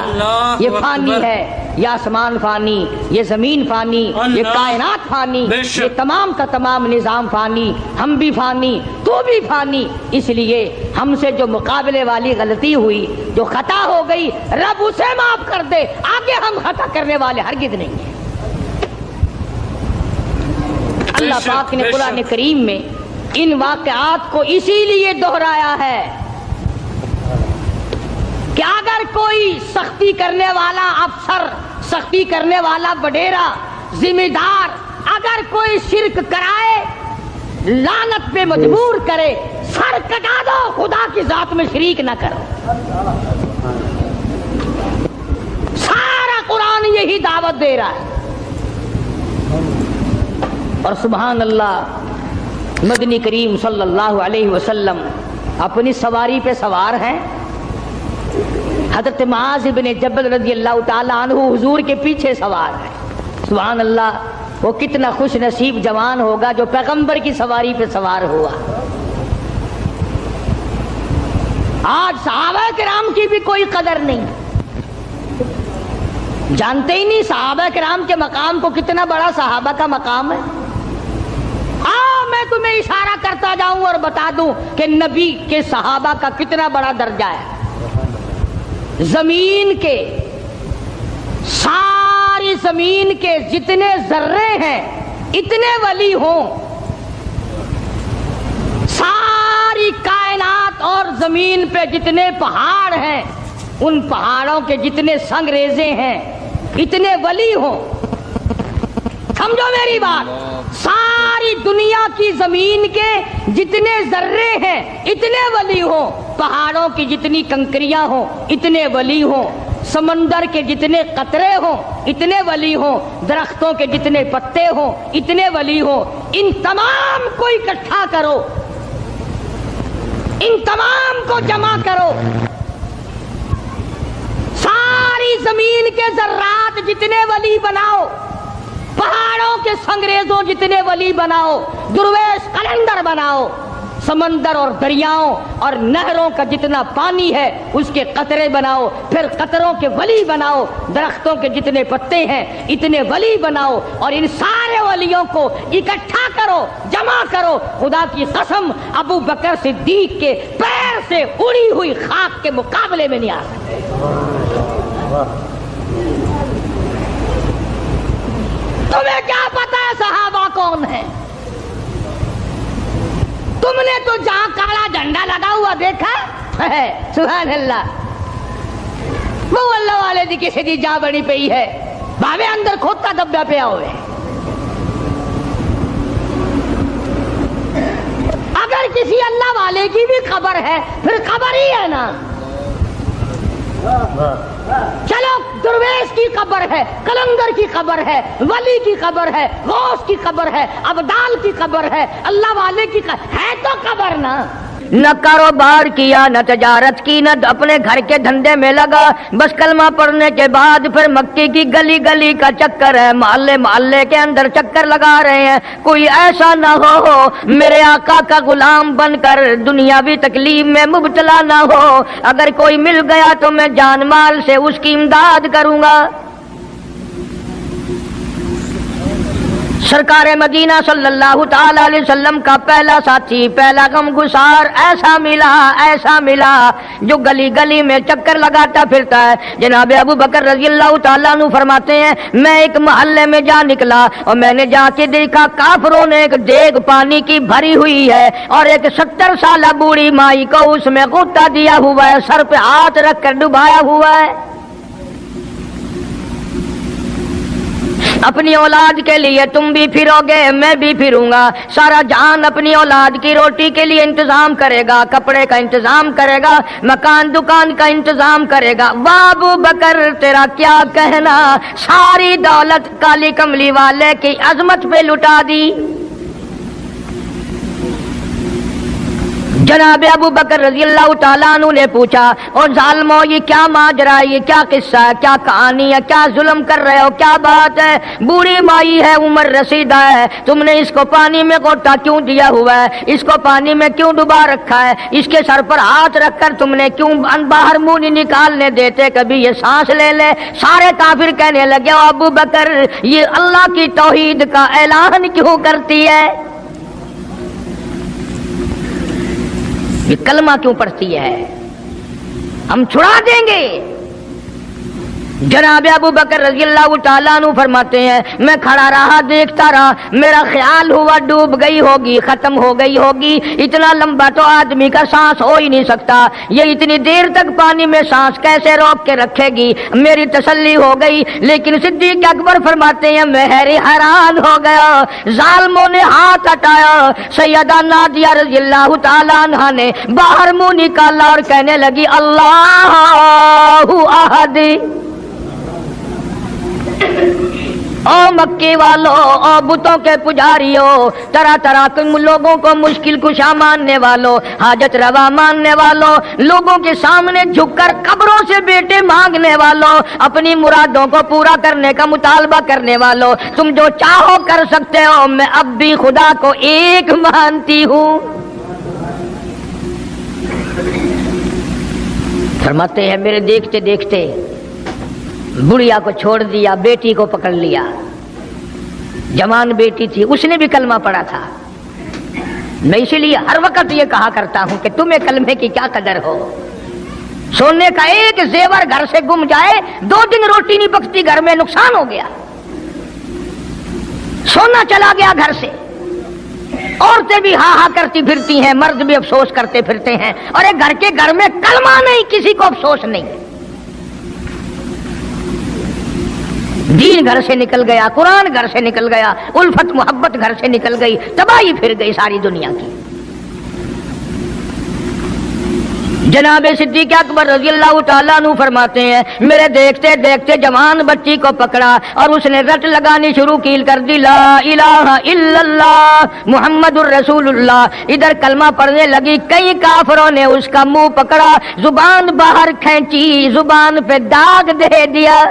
یہ فانی ہے، یہ آسمان فانی، یہ زمین فانی، یہ کائنات فانی، یہ تمام کا تمام نظام فانی، ہم بھی فانی، تو بھی فانی، اس لیے ہم سے جو مقابلے والی غلطی ہوئی، جو خطا ہو گئی، رب اسے معاف کر دے، آگے ہم خطا کرنے والے ہرگز نہیں ہیں۔ اللہ پاک نے قرآن کریم میں ان واقعات کو اسی لیے دہرایا ہے کہ اگر کوئی سختی کرنے والا افسر، سختی کرنے والا وڈیرا، ذمہ دار اگر کوئی شرک کرائے، لعنت پہ مجبور کرے، سر کٹا دو، خدا کی ذات میں شریک نہ کرو۔ سارا قرآن یہی دعوت دے رہا ہے۔ اور سبحان اللہ، مدنی کریم صلی اللہ علیہ وسلم اپنی سواری پہ سوار ہیں، حضرت معاذ بن جبل رضی اللہ تعالی عنہ حضور کے پیچھے سوار ہے۔ سبحان اللہ، وہ کتنا خوش نصیب جوان ہوگا جو پیغمبر کی سواری پہ سوار ہوا۔ آج صحابہ کرام کی بھی کوئی قدر نہیں، جانتے ہی نہیں صحابہ کرام کے مقام کو، کتنا بڑا صحابہ کا مقام ہے۔ میں تمہیں اشارہ کرتا جاؤں اور بتا دوں کہ نبی کے صحابہ کا کتنا بڑا درجہ ہے۔ زمین کے، ساری زمین کے جتنے ذرے ہیں اتنے ولی ہوں، ساری کائنات اور زمین پہ جتنے پہاڑ ہیں ان پہاڑوں کے جتنے سنگریزے ہیں اتنے ولی ہوں۔ سمجھو میری بات، ساری دنیا کی زمین کے جتنے ذرے ہیں اتنے ولی ہوں، پہاڑوں کی جتنی کنکریاں ہوں اتنے ولی ہوں، سمندر کے جتنے قطرے ہوں اتنے ولی ہوں، درختوں کے جتنے پتے ہوں اتنے ولی ہوں۔ ان تمام کو اکٹھا کرو، ان تمام کو جمع کرو، ساری زمین کے ذرات جتنے ولی بناؤ، پہاڑوں کے سنگریزوں جتنے ولی بناؤ، درویش قلندر بناؤ، سمندر اور دریاؤں اور نہروں کا جتنا پانی ہے اس کے قطرے بناؤ، پھر قطروں کے ولی بناؤ، درختوں کے جتنے پتے ہیں اتنے ولی بناؤ، اور ان سارے ولیوں کو اکٹھا کرو، جمع کرو۔ خدا کی قسم، ابو بکر صدیق کے پیر سے اڑی ہوئی خاک کے مقابلے میں نہیں آ سکتے۔ تمہیں کیا پتا ہے صحابہ کون ہے؟ تم نے تو جہاں کالا جھنڈا لگا ہوا دیکھا ہے، سبحان اللہ، وہ اللہ والے دی کسی دی جا بڑی پئی ہے، بھاوے اندر کھوتا دبا پیا ہوئے۔ اگر کسی اللہ والے کی بھی خبر ہے پھر خبر ہی ہے نا۔ چلو درویش کی قبر ہے، قلندر کی قبر ہے، ولی کی قبر ہے، غوث کی قبر ہے، ابدال کی قبر ہے، اللہ والے کی قبر ہے، تو قبر نا۔ نہ کاروبار کیا، نہ تجارت کی، نہ اپنے گھر کے دھندے میں لگا، بس کلمہ پڑھنے کے بعد پھر مکے کی گلی گلی کا چکر ہے، محلے محلے کے اندر چکر لگا رہے ہیں۔ کوئی ایسا نہ ہو میرے آقا کا غلام بن کر دنیاوی تکلیف میں مبتلا نہ ہو، اگر کوئی مل گیا تو میں جان مال سے اس کی امداد کروں گا۔ سرکار مدینہ صلی اللہ تعالی علیہ وسلم کا پہلا ساتھی، پہلا غم گسار ایسا ملا جو گلی گلی میں چکر لگاتا پھرتا ہے۔ جناب ابو بکر رضی اللہ تعالیٰ عنہ فرماتے ہیں، میں ایک محلے میں جا نکلا اور میں نے جا کے دیکھا کافروں نے ایک دیگ پانی کی بھری ہوئی ہے اور ایک 70 سالہ بوڑھی مائی کو اس میں غوطہ دیا ہوا ہے، سر پہ ہاتھ رکھ کر ڈبایا ہوا ہے۔ اپنی اولاد کے لیے تم بھی پھرو گے، میں بھی پھروں گا۔ سارا جہان اپنی اولاد کی روٹی کے لیے انتظام کرے گا، کپڑے کا انتظام کرے گا، مکان دکان کا انتظام کرے گا۔ واہ ابو بکر تیرا کیا کہنا، ساری دولت کالی کملی والے کی عظمت پہ لٹا دی۔ جناب ابو بکر رضی اللہ تعالیٰ عنہ نے پوچھا، اور ظالمو یہ کیا ماجرا ہے، یہ کیا قصہ ہے، کیا کہانی ہے، کیا ظلم کر رہے ہو، کیا بات ہے؟ بوڑھی مائی ہے، عمر رسیدہ ہے، تم نے اس کو پانی میں غوطہ کیوں دیا ہوا ہے، اس کو پانی میں کیوں ڈبا رکھا ہے، اس کے سر پر ہاتھ رکھ کر تم نے کیوں باہر منہ نہیں نکالنے دیتے، کبھی یہ سانس لے لے۔ سارے کافر کہنے لگے، ابو بکر یہ اللہ کی توحید کا اعلان کیوں کرتی ہے، یہ کلمہ کیوں پڑھتی ہے، ہم چھڑا دیں گے۔ جناب ابو بکر رضی اللہ تعالیٰ عنہ فرماتے ہیں میں کھڑا رہا دیکھتا رہا، میرا خیال ہوا ڈوب گئی ہوگی، ختم ہو گئی ہوگی، اتنا لمبا تو آدمی کا سانس ہو ہی نہیں سکتا، یہ اتنی دیر تک پانی میں سانس کیسے روک کے رکھے گی، میری تسلی ہو گئی۔ لیکن صدیق اکبر فرماتے ہیں میں حیران ہو گیا، ظالموں نے ہاتھ ہٹایا، سیدہ نادیہ رضی اللہ تعالیٰ عنہ نے باہر منہ نکالا اور کہنے لگی اللہ احد۔ او مکے والو، او بتوں کے پجاریوں، طرح طرح کے لوگوں کو مشکل کشا ماننے والوں، حاجت روا ماننے والوں، لوگوں کے سامنے جھک کر قبروں سے بیٹے مانگنے والوں، اپنی مرادوں کو پورا کرنے کا مطالبہ کرنے والوں، تم جو چاہو کر سکتے ہو، میں اب بھی خدا کو ایک مانتی ہوں۔ فرماتے ہیں میرے دیکھتے دیکھتے بڑھیا کو چھوڑ دیا، بیٹی کو پکڑ لیا، جوان بیٹی تھی، اس نے بھی کلمہ پڑھا تھا۔ میں اسی لیے ہر وقت یہ کہا کرتا ہوں کہ تمہیں کلمے کی کیا قدر ہو، سونے کا ایک زیور گھر سے گم جائے، 2 دن روٹی نہیں پکتی گھر میں، نقصان ہو گیا، سونا چلا گیا گھر سے۔ عورتیں بھی ہاں ہاں کرتی پھرتی ہیں، مرد بھی افسوس کرتے پھرتے ہیں، اور ایک گھر میں کلمہ نہیں، کسی کو افسوس نہیں، دین گھر سے نکل گیا، قرآن گھر سے نکل گیا، الفت محبت گھر سے نکل گئی، تباہی پھر گئی ساری دنیا کی۔ جناب صدیق اکبر رضی اللہ تعالیٰ عنہ فرماتے ہیں میرے دیکھتے دیکھتے جوان بچی کو پکڑا اور اس نے رٹ لگانی شروع کی، کر دی لا الہ الا اللہ محمد الرسول اللہ۔ ادھر کلمہ پڑھنے لگی، کئی کافروں نے اس کا منہ پکڑا، زبان باہر کھینچی، زبان پہ داغ دے دیا،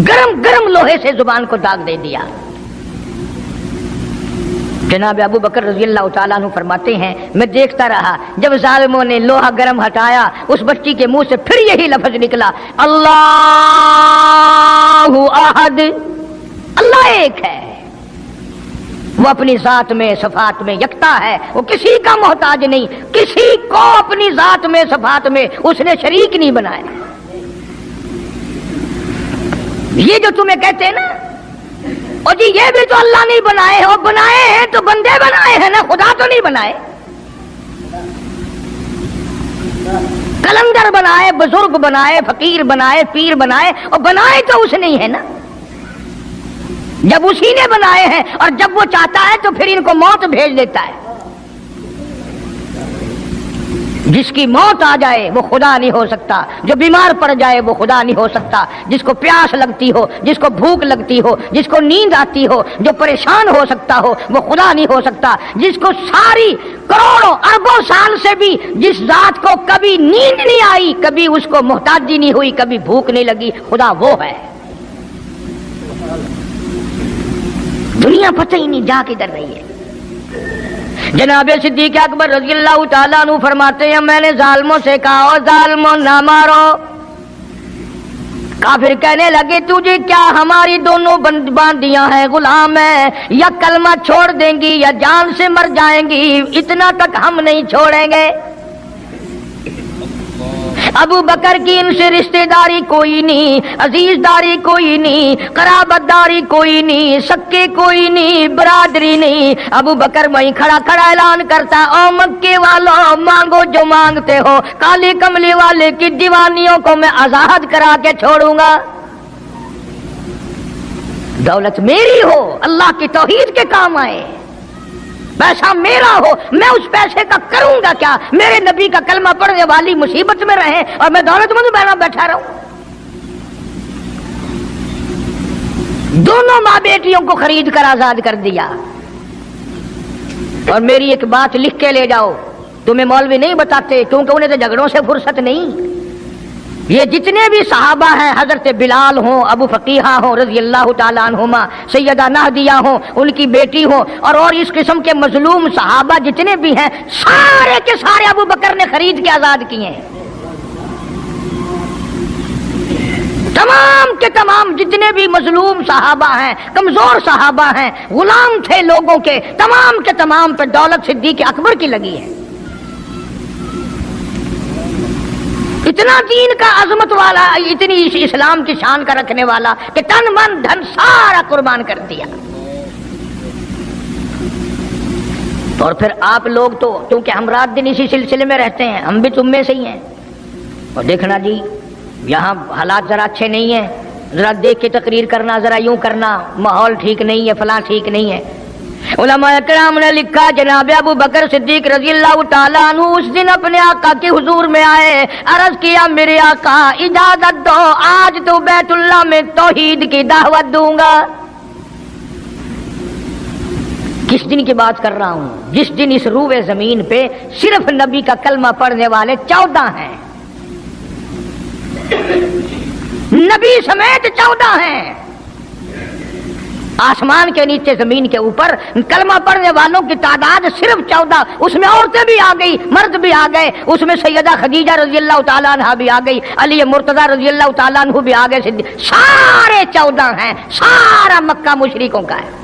گرم گرم لوہے سے زبان کو داغ دے دیا۔ جناب ابو بکر رضی اللہ تعالیٰ عنہ فرماتے ہیں میں دیکھتا رہا، جب ظالموں نے لوہا گرم ہٹایا، اس بچی کے منہ سے پھر یہی لفظ نکلا اللہ احد، اللہ ایک ہے، وہ اپنی ذات میں صفات میں یکتا ہے، وہ کسی کا محتاج نہیں، کسی کو اپنی ذات میں صفات میں اس نے شریک نہیں بنایا۔ یہ جو تمہیں کہتے ہیں نا اور جی یہ بھی تو اللہ نہیں بنائے، وہ بنائے ہیں تو بندے بنائے ہیں نا، خدا تو نہیں بنائے۔ کلندر بنائے، بزرگ بنائے، فقیر بنائے، پیر بنائے، اور بنائے تو اس نہیں ہے نا، جب اسی نے بنائے ہیں، اور جب وہ چاہتا ہے تو پھر ان کو موت بھیج دیتا ہے۔ جس کی موت آ جائے وہ خدا نہیں ہو سکتا، جو بیمار پڑ جائے وہ خدا نہیں ہو سکتا، جس کو پیاس لگتی ہو، جس کو بھوک لگتی ہو، جس کو نیند آتی ہو، جو پریشان ہو سکتا ہو وہ خدا نہیں ہو سکتا، جس کو ساری کروڑوں اربوں سال سے بھی جس ذات کو کبھی نیند نہیں آئی، کبھی اس کو محتاجی نہیں ہوئی، کبھی بھوک نہیں لگی، خدا وہ ہے۔ دنیا پتہ ہی نہیں جا کدھر رہی ہے۔ جناب صدیق اکبر رضی اللہ تعالیٰ عنہ فرماتے ہیں میں نے ظالموں سے کہا او ظالموں نہ مارو۔ کافر کہنے لگے تجھے کیا ہماری دونوں باندیاں ہیں، غلام ہیں، یا کلمہ چھوڑ دیں گی یا جان سے مر جائیں گی، اتنا تک ہم نہیں چھوڑیں گے۔ ابو بکر کی ان سے رشتہ داری کوئی نہیں، عزیز داری کوئی نہیں، قرابت داری کوئی نہیں، سکے کوئی نہیں، برادری نہیں۔ ابو بکر وہیں کھڑا کھڑا اعلان کرتا او مکے والوں مانگو جو مانگتے ہو، کالی کملی والے کی دیوانیوں کو میں آزاد کرا کے چھوڑوں گا۔ دولت میری ہو، اللہ کی توحید کے کام آئے، پیسہ میرا ہو، میں اس پیسے کا کروں گا کیا؟ میرے نبی کا کلمہ پڑھنے والی مصیبت میں رہے اور میں دولت مند بنا بیٹھا رہوں۔ دونوں ماں بیٹیوں کو خرید کر آزاد کر دیا۔ اور میری ایک بات لکھ کے لے جاؤ، تمہیں مولوی نہیں بتاتے کیونکہ انہیں تو جھگڑوں سے فرصت نہیں۔ یہ جتنے بھی صحابہ ہیں، حضرت بلال ہوں، ابو فقیہہ ہوں رضی اللہ تعالیٰ عنہما، سیدہ نہدیہ ہوں، ان کی بیٹی ہوں، اور اس قسم کے مظلوم صحابہ جتنے بھی ہیں، سارے کے سارے ابو بکر نے خرید کے آزاد کیے ہیں۔ تمام کے تمام جتنے بھی مظلوم صحابہ ہیں، کمزور صحابہ ہیں، غلام تھے لوگوں کے، تمام کے تمام پہ دولت صدیق اکبر کی لگی ہے۔ اتنا دین کا عظمت والا، اتنی اسلام کی شان کا رکھنے والا کہ تن من دھن سارا قربان کر دیا. اور پھر آپ لوگ تو کیونکہ ہم رات دن اسی سلسلے میں رہتے ہیں، ہم بھی تم میں سے ہی ہیں. اور دیکھنا جی یہاں حالات ذرا اچھے نہیں ہیں، ذرا دیکھ کے تقریر کرنا، ذرا یوں کرنا، ماحول ٹھیک نہیں ہے، فلاں ٹھیک نہیں ہے. علماء کرام نے لکھا جناب ابو بکر صدیق رضی اللہ تعالیٰ عنہ اس دن اپنے آقا کے حضور میں آئے، عرض کیا میرے آقا اجازت دو، آج تو بیت اللہ میں توحید کی دعوت دوں گا. کس دن کی بات کر رہا ہوں؟ جس دن اس روئے زمین پہ صرف نبی کا کلمہ پڑھنے والے 14 ہیں، نبی سمیت 14 ہیں. آسمان کے نیچے زمین کے اوپر کلمہ پڑھنے والوں کی تعداد صرف 14، اس میں عورتیں بھی آ گئی، مرد بھی آ گئے، اس میں سیدہ خدیجہ رضی اللہ تعالیٰ عنہ بھی آ گئی، علی مرتضیٰ رضی اللہ تعالیٰ عنہ بھی آ گئے، سارے 14 ہیں. سارا مکہ مشرکوں کا ہے.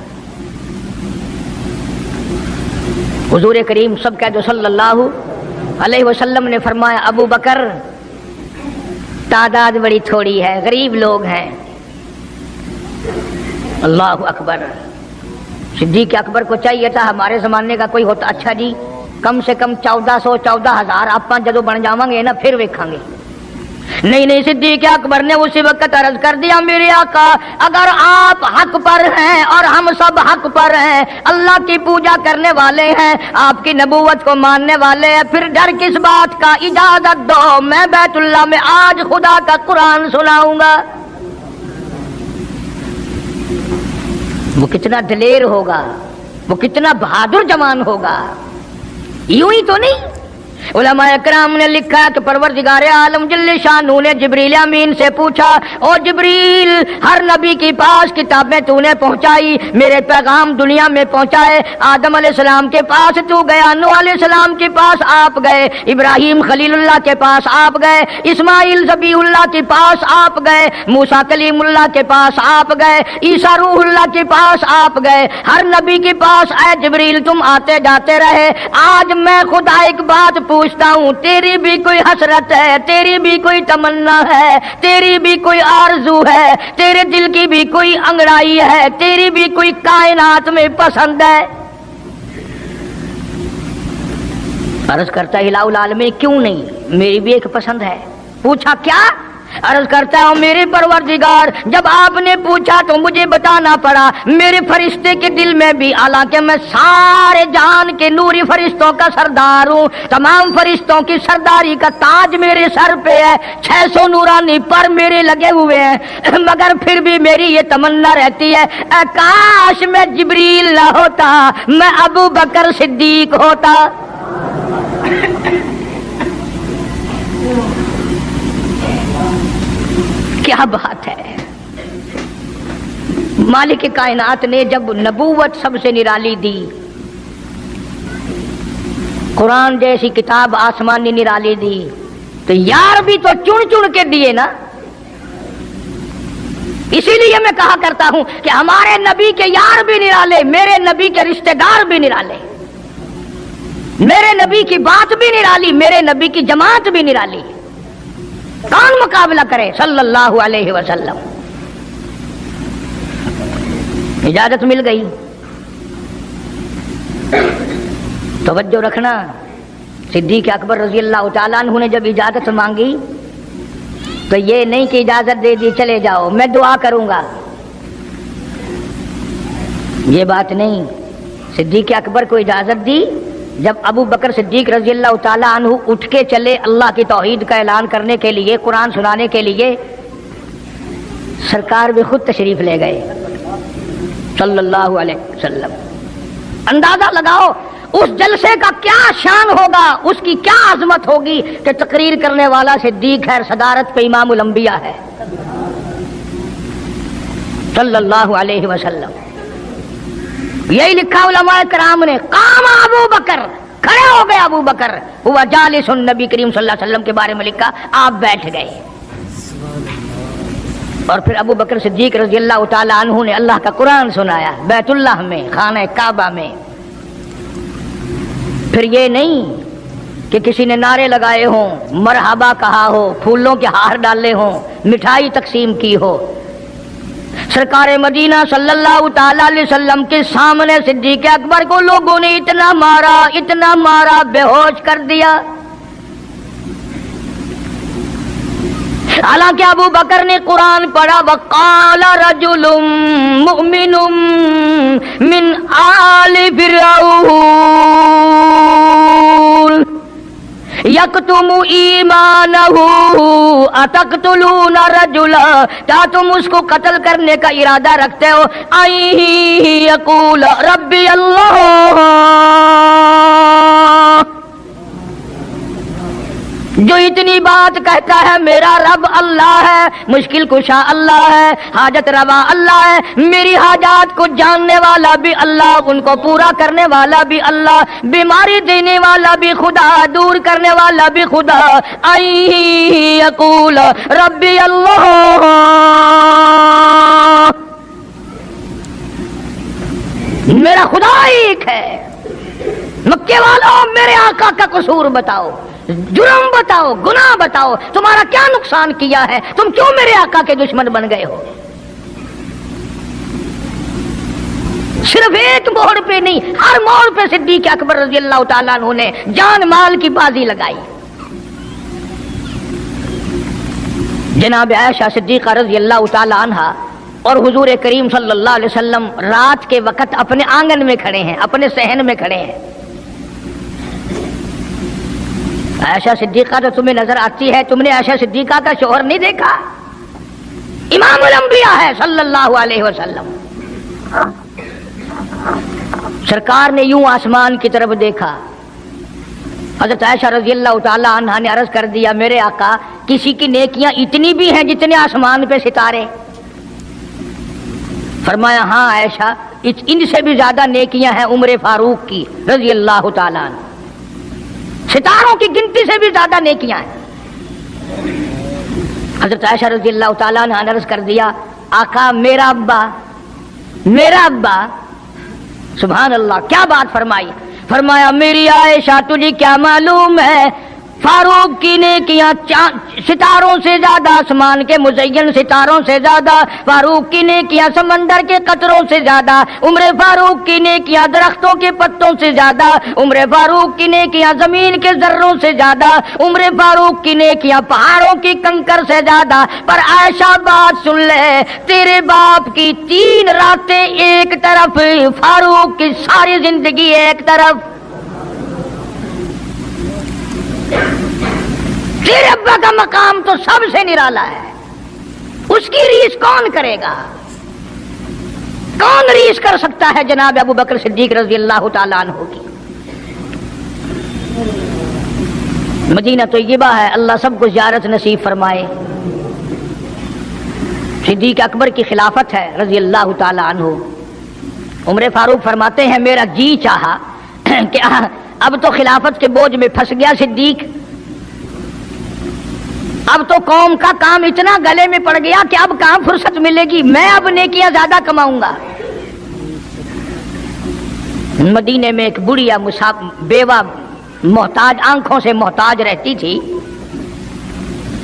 حضور کریم سب کہہ دو صلی اللہ علیہ وسلم نے فرمایا ابو بکر تعداد بڑی تھوڑی ہے، غریب لوگ ہیں. اللہ اکبر. صدیق اکبر کو چاہیے تھا ہمارے زمانے کا کوئی ہوتا اچھا جی کم سے کم 1400 14,000 آپ جدو بن جاواں گے نا پھر ویکھاں گے. نہیں صدیق اکبر نے اسی وقت عرض کر دیا میرے آقا اگر آپ حق پر ہیں اور ہم سب حق پر ہیں، اللہ کی پوجا کرنے والے ہیں، آپ کی نبوت کو ماننے والے ہیں، پھر ڈر کس بات کا؟ اجازت دو میں بیت اللہ میں آج خدا کا قرآن سناؤں گا. وہ کتنا دلیر ہوگا، وہ کتنا بہادر جوان ہوگا. یوں ہی تو نہیں. علماء اکرام نے لکھا کہ پروردگار عالم جل شانہ نے جبریل امین سے پوچھا او جبریل ہر نبی کے پاس کتابیں تو نے پہنچائی، میرے پیغام دنیا میں پہنچائے. آدم علیہ السلام کے پاس تو گیا، نوح علیہ السلام کے پاس آپ گئے، ابراہیم خلیل اللہ کے پاس آپ گئے، اسماعیل ذبیح اللہ کے پاس آپ گئے، موسیٰ کلیم اللہ کے پاس آپ گئے، عیسیٰ روح اللہ کے پاس آپ گئے. ہر نبی کے پاس اے جبریل تم آتے جاتے رہے. آج میں خدا ایک بات پوچھتا ہوں، تیری بھی کوئی حسرت ہے، تیری بھی کوئی تمنا ہے، تیری بھی کوئی آرزو ہے، تیرے دل کی بھی کوئی انگڑائی ہے، تیری بھی کوئی کائنات میں پسند ہے؟ عرض کرتا ہے الہ العالمین کیوں نہیں، میری بھی ایک پسند ہے. پوچھا کیا؟ عرض کرتا ہوں میرے پروردگار جب آپ نے پوچھا تو مجھے بتانا پڑا میرے فرشتے کے دل میں بھی، حالانکہ میں سارے جہان کے نوری فرشتوں کا سردار ہوں، تمام فرشتوں کی سرداری کا تاج میرے سر پہ ہے، 600 نورانی پر میرے لگے ہوئے ہیں، مگر پھر بھی میری یہ تمنا رہتی ہے اے کاش میں جبریل نہ ہوتا، میں ابو بکر صدیق ہوتا. کیا بات ہے. مالک کائنات نے جب نبوت سب سے نرالی دی، قرآن جیسی کتاب آسمانی نرالی دی، تو یار بھی تو چن چن کے دیے نا. اسی لیے میں کہا کرتا ہوں کہ ہمارے نبی کے یار بھی نرالے، میرے نبی کے رشتہ دار بھی نرالے، میرے نبی کی بات بھی نرالی، میرے نبی کی جماعت بھی نرالی. کون مقابلہ کرے صلی اللہ علیہ وسلم. اجازت مل گئی. توجہ رکھنا، صدیق اکبر رضی اللہ تعالیٰ عنہ نے جب اجازت مانگی تو یہ نہیں کہ اجازت دے دی چلے جاؤ میں دعا کروں گا، یہ بات نہیں. صدیق اکبر کو اجازت دی. جب ابو بکر صدیق رضی اللہ تعالیٰ عنہ اٹھ کے چلے اللہ کی توحید کا اعلان کرنے کے لیے، قرآن سنانے کے لیے، سرکار بھی خود تشریف لے گئے صلی اللہ علیہ وسلم. اندازہ لگاؤ اس جلسے کا کیا شان ہوگا، اس کی کیا عظمت ہوگی کہ تقریر کرنے والا صدیق ہے، صدارت پہ امام الانبیاء ہے صلی اللہ علیہ وسلم. یہی لکھا علماء کرام نے، قام ابو بکر، کھڑے ہو گئے ابو بکر، ہوا جالس النبی کریم صلی اللہ علیہ وسلم کے بارے میں لکھا آپ بیٹھ گئے. اور پھر ابو بکر صدیق رضی اللہ تعالی عنہ نے اللہ کا قرآن سنایا بیت اللہ میں، خانہ کعبہ میں. پھر یہ نہیں کہ کسی نے نعرے لگائے ہوں، مرحبا کہا ہو، پھولوں کے ہار ڈالے ہوں، مٹھائی تقسیم کی ہو، سرکار مدینہ صلی اللہ تعالی علیہ وسلم کے سامنے صدیق اکبر کو لوگوں نے اتنا مارا بے ہوش کر دیا. حالانکہ ابو بکر نے قرآن پڑھا وقال رجل مؤمن من آل فرعون یکتم ایمانہ اتقتلون رجلا، کیا تم اس کو قتل کرنے کا ارادہ رکھتے ہو ان یقول ربی اللہ، جو اتنی بات کہتا ہے میرا رب اللہ ہے، مشکل کشا اللہ ہے، حاجت روا اللہ ہے، میری حاجات کو جاننے والا بھی اللہ، ان کو پورا کرنے والا بھی اللہ، بیماری دینے والا بھی خدا، دور کرنے والا بھی خدا. ان یقول ربی اللہ، میرا خدا ایک ہے. مکے والوں میرے آقا کا قصور بتاؤ، جرم بتاؤ، گناہ بتاؤ، تمہارا کیا نقصان کیا ہے، تم کیوں میرے آقا کے دشمن بن گئے ہو؟ صرف ایک موڑ پہ نہیں، ہر موڑ پہ صدیق اکبر رضی اللہ تعالیٰ عنہ نے جان مال کی بازی لگائی. جناب عائشہ صدیقہ رضی اللہ تعالیٰ عنہ اور حضور کریم صلی اللہ علیہ وسلم رات کے وقت اپنے آنگن میں کھڑے ہیں، اپنے صحن میں کھڑے ہیں. عائشہ صدیقہ تو تمہیں نظر آتی ہے، تم نے عائشہ صدیقہ کا شوہر نہیں دیکھا؟ امام الانبیاء ہے صلی اللہ علیہ وسلم. سرکار نے یوں آسمان کی طرف دیکھا، حضرت عائشہ رضی اللہ تعالی عنہا نے عرض کر دیا میرے آقا کسی کی نیکیاں اتنی بھی ہیں جتنے آسمان پہ ستارے؟ فرمایا ہاں عائشہ، ان سے بھی زیادہ نیکیاں ہیں عمر فاروق کی رضی اللہ تعالی عنہ، ستاروں کی گنتی سے بھی زیادہ نیکیاں ہیں. حضرت عائشہ رضی اللہ تعالیٰ نے عرض کر دیا آقا میرا ابا، سبحان اللہ کیا بات فرمائی. فرمایا میری عائشہ تجھے کیا معلوم ہے فاروق کی نیکیاں ستاروں سے زیادہ، آسمان کے مزین ستاروں سے زیادہ، فاروق کی نیکیاں سمندر کے قطروں سے زیادہ، عمر فاروق کی نیکیاں درختوں کے پتوں سے زیادہ، عمر فاروق کی نیکیاں زمین کے ذروں سے زیادہ، عمر فاروق کی نیکیاں پہاڑوں کی کنکر سے زیادہ. پر عائشہ بات سن لے، تیرے باپ کی 3 راتیں ایک طرف، فاروق کی ساری زندگی ایک طرف. تیرے ابا کا مقام تو سب سے نرالا ہے، اس کی ریس کون کرے گا؟ کون ریس کر سکتا ہے جناب ابو بکر صدیق رضی اللہ تعالیٰ عنہ کی؟ مدینہ طیبہ ہے، اللہ سب کو زیارت نصیب فرمائے. صدیق اکبر کی خلافت ہے رضی اللہ تعالیٰ عنہ. عمر فاروق فرماتے ہیں میرا جی چاہا کہ اب تو خلافت کے بوجھ میں پھنس گیا صدیق، اب تو قوم کا کام اتنا گلے میں پڑ گیا کہ اب کہاں فرصت ملے گی، میں اب نیکیاں زیادہ کماؤں گا. مدینے میں ایک بڑھیا بیوہ محتاج، آنکھوں سے محتاج رہتی تھی.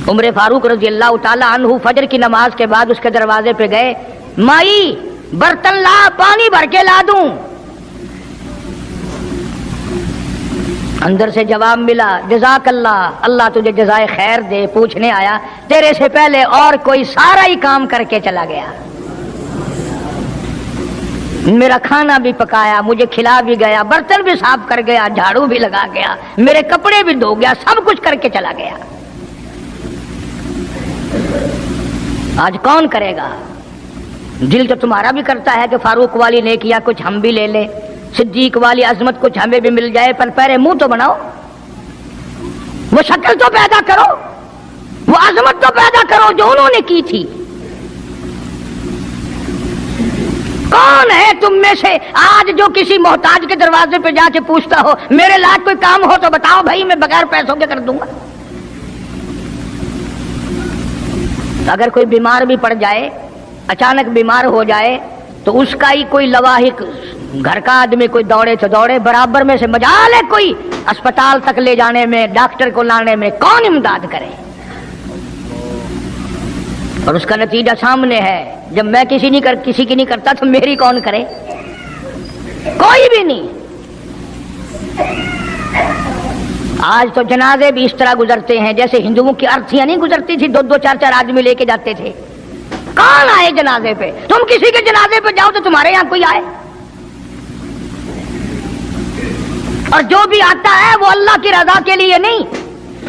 عمر فاروق رضی اللہ تعالی عنہ فجر کی نماز کے بعد اس کے دروازے پہ گئے، مائی برتن لا، پانی بھر کے لا دوں. اندر سے جواب ملا جزاک اللہ، اللہ تجھے جزائے خیر دے. پوچھنے آیا تیرے سے پہلے اور کوئی سارا ہی کام کر کے چلا گیا، میرا کھانا بھی پکایا، مجھے کھلا بھی گیا، برتن بھی صاف کر گیا، جھاڑو بھی لگا گیا، میرے کپڑے بھی دھو گیا، سب کچھ کر کے چلا گیا. آج کون کرے گا؟ دل تو تمہارا بھی کرتا ہے کہ فاروق والی نیکیاں کچھ ہم بھی لے لیں، صدیق والی عظمت کچھ ہمیں بھی مل جائے، پر پہلے منہ تو بناؤ، وہ شکل تو پیدا کرو، وہ عظمت تو پیدا کرو جو انہوں نے کی تھی. کون ہے تم میں سے آج جو کسی محتاج کے دروازے پہ جا کے پوچھتا ہو میرے لائق کوئی کام ہو تو بتاؤ بھائی میں بغیر پیسوں کے کر دوں گا؟ اگر کوئی بیمار بھی پڑ جائے، اچانک بیمار ہو جائے تو اس کا ہی کوئی لواحق گھر کا آدمی کوئی دوڑے تو دوڑے، برابر میں سے مجال ہے کوئی اسپتال تک لے جانے میں، ڈاکٹر کو لانے میں، کون امداد کرے؟ اور اس کا نتیجہ سامنے ہے، جب میں کسی کی نہیں کرتا تو میری کون کرے؟ کوئی بھی نہیں۔ آج تو جنازے بھی اس طرح گزرتے ہیں جیسے ہندوؤں کی ارتھیاں نہیں گزرتی تھی، 2 4 آدمی لے کے جاتے تھے۔ کون آئے جنازے پہ؟ تم کسی کے جنازے پہ جاؤ تو تمہارے یہاں کوئی آئے، اور جو بھی آتا ہے وہ اللہ کی رضا کے لیے نہیں۔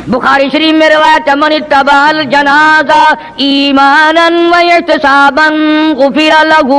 بخاری شریف میں روایت ہے، من اتبع الجنازہ ایمانا واحتسابا غفر له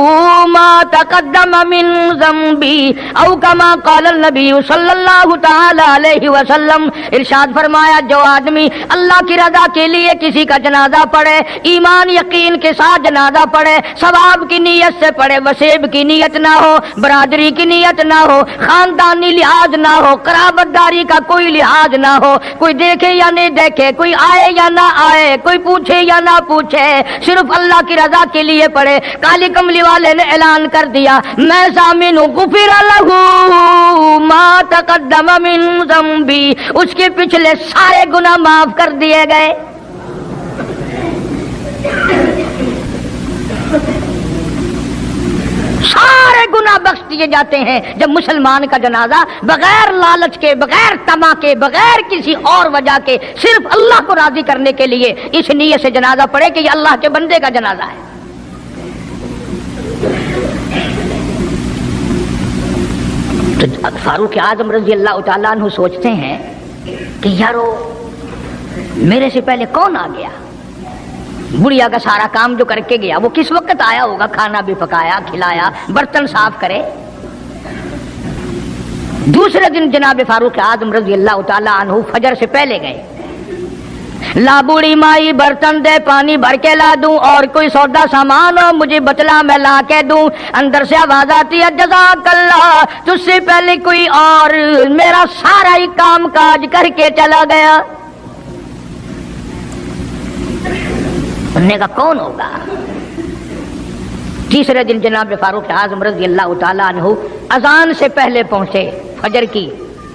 ما تقدم من ذنبه او کما قال النبی صلی اللہ تعالی علیہ وسلم۔ ارشاد فرمایا، جو آدمی اللہ کی رضا کے لیے کسی کا جنازہ پڑھے، ایمان یقین کے ساتھ جنازہ پڑھے، ثواب کی نیت سے پڑھے، وسیب کی نیت نہ ہو، برادری کی نیت نہ ہو، خاندانی لحاظ نہ ہو، قرابت داری کا کوئی لحاظ نہ ہو، کوئی دیکھے یا نہیں دیکھے، کوئی آئے یا نہ آئے، کوئی پوچھے یا نہ پوچھے، صرف اللہ کی رضا کے لیے پڑھے۔ کالی کملی والے نے اعلان کر دیا، میں ضامن ہوں، غفر لہ ما تقدم من ذنبی، اس کے پچھلے سارے گناہ معاف کر دیے گئے۔ سارے گناہ بخش دیے جاتے ہیں جب مسلمان کا جنازہ بغیر لالچ کے، بغیر طمع کے، بغیر کسی اور وجہ کے، صرف اللہ کو راضی کرنے کے لیے اس نیت سے جنازہ پڑھے کہ یہ اللہ کے بندے کا جنازہ ہے۔ تو فاروق اعظم رضی اللہ تعالیٰ عنہ سوچتے ہیں کہ یارو میرے سے پہلے کون آ گیا؟ بڑھیا کا سارا کام جو کر کے گیا وہ کس وقت آیا ہوگا؟ کھانا بھی پکایا، کھلایا، برتن صاف کرے۔ دوسرے دن جناب فاروق اعظم رضی اللہ تعالیٰ عنہ فجر سے پہلے گئے، لا بوڑھی مائی برتن دے، پانی بھر کے لا دوں، اور کوئی سودا سامان ہو مجھے بتلا میں لا کے دوں۔ اندر سے آواز آتی ہے، جزاک اللہ، تجھ سے پہلے کوئی اور میرا سارا ہی کام کاج کر کے چلا گیا۔ انہوں نے کہا کون ہوگا؟ تیسرے دن جناب فاروق اعظم رضی اللہ تعالیٰ عنہ اذان سے پہلے پہنچے فجر کی،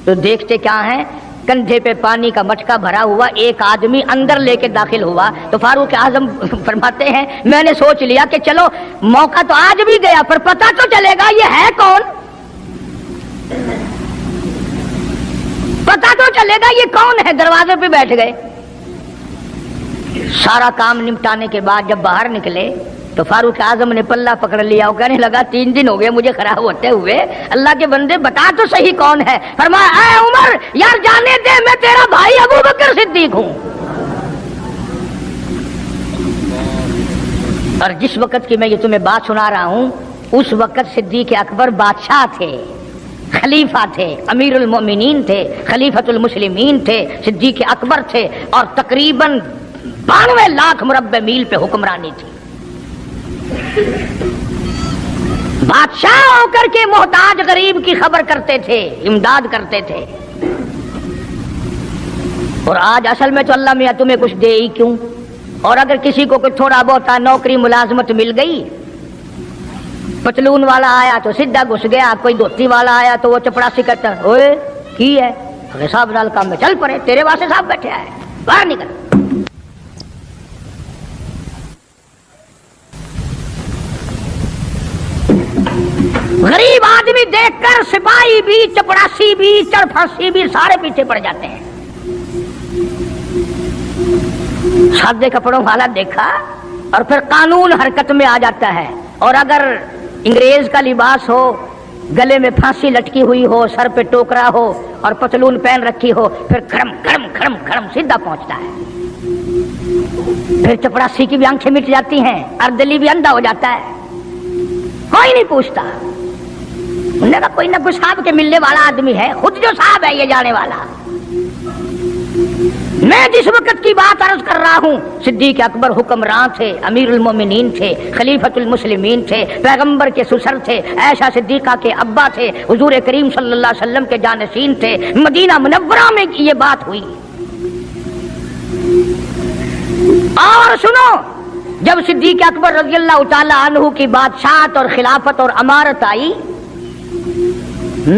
تو دیکھتے کیا ہیں، کندھے پہ پانی کا مٹکا بھرا ہوا ایک آدمی اندر لے کے داخل ہوا۔ تو فاروق اعظم فرماتے ہیں، میں نے سوچ لیا کہ چلو موقع تو آج بھی گیا، پر پتہ تو چلے گا یہ ہے کون، پتہ تو چلے گا یہ کون ہے۔ دروازے پہ بیٹھ گئے۔ سارا کام نمٹانے کے بعد جب باہر نکلے تو فاروق اعظم نے پلہ پکڑ لیا، وہ کہنے لگا 3 دن ہو گئے مجھے خراب ہوتے ہوئے، اللہ کے بندے بتا تو صحیح کون ہے۔ فرمایا، اے عمر یار جانے دے، میں تیرا بھائی ابو بکر صدیق ہوں۔ اور جس وقت کی میں یہ تمہیں بات سنا رہا ہوں اس وقت صدیق اکبر بادشاہ تھے، خلیفہ تھے، امیر المومنین تھے، خلیفۃ المسلمین تھے، صدیق اکبر تھے، اور تقریباً 92 لاکھ مربع میل پہ حکمرانی تھی۔ بادشاہ ہو کر کے محتاج غریب کی خبر کرتے تھے، امداد کرتے تھے۔ اور آج اصل میں تو اللہ میاں تمہیں کچھ دے ہی کیوں، اور اگر کسی کو کوئی تھوڑا بہت نوکری ملازمت مل گئی، پتلون والا آیا تو سیدھا گھس گیا، کوئی دھوتی والا آیا تو وہ چپڑاسی کہتا اوئے کی ہے، صاحب نال کام میں چل پڑے، تیرے واسطے صاحب بیٹھے آئے، باہر نکل۔ غریب آدمی دیکھ کر سپاہی بھی، چپڑاسی بھی، چرپھاسی بھی سارے پیچھے پڑ جاتے ہیں۔ سادے کپڑوں والا دیکھا اور پھر قانون حرکت میں آ جاتا ہے، اور اگر انگریز کا لباس ہو، گلے میں پھانسی لٹکی ہوئی ہو، سر پہ ٹوکرا ہو اور پتلون پہن رکھی ہو، پھر کھڑم کھڑم کھڑم کھڑم سیدھا پہنچتا ہے۔ پھر چپڑاسی کی بھی آنکھیں مٹ جاتی ہیں، اردلی بھی اندھا ہو جاتا ہے، کوئی نہیں پوچھتا۔ انہوں نے کہا کوئی نہ کوئی صاحب کے ملنے والا آدمی ہے، خود جو صاحب ہے یہ جانے والا۔ میں جس وقت کی بات عرض کر رہا ہوں صدیق اکبر حکمران تھے، امیر المومنین تھے، خلیفۃ المسلمین تھے، پیغمبر کے سسر تھے، عائشہ صدیقہ کے ابا تھے، حضور کریم صلی اللہ علیہ وسلم کے جانشین تھے۔ مدینہ منورہ میں یہ بات ہوئی۔ اور سنو، جب صدیق اکبر رضی اللہ تعالی عنہ کی بادشاہت اور خلافت اور امارت آئی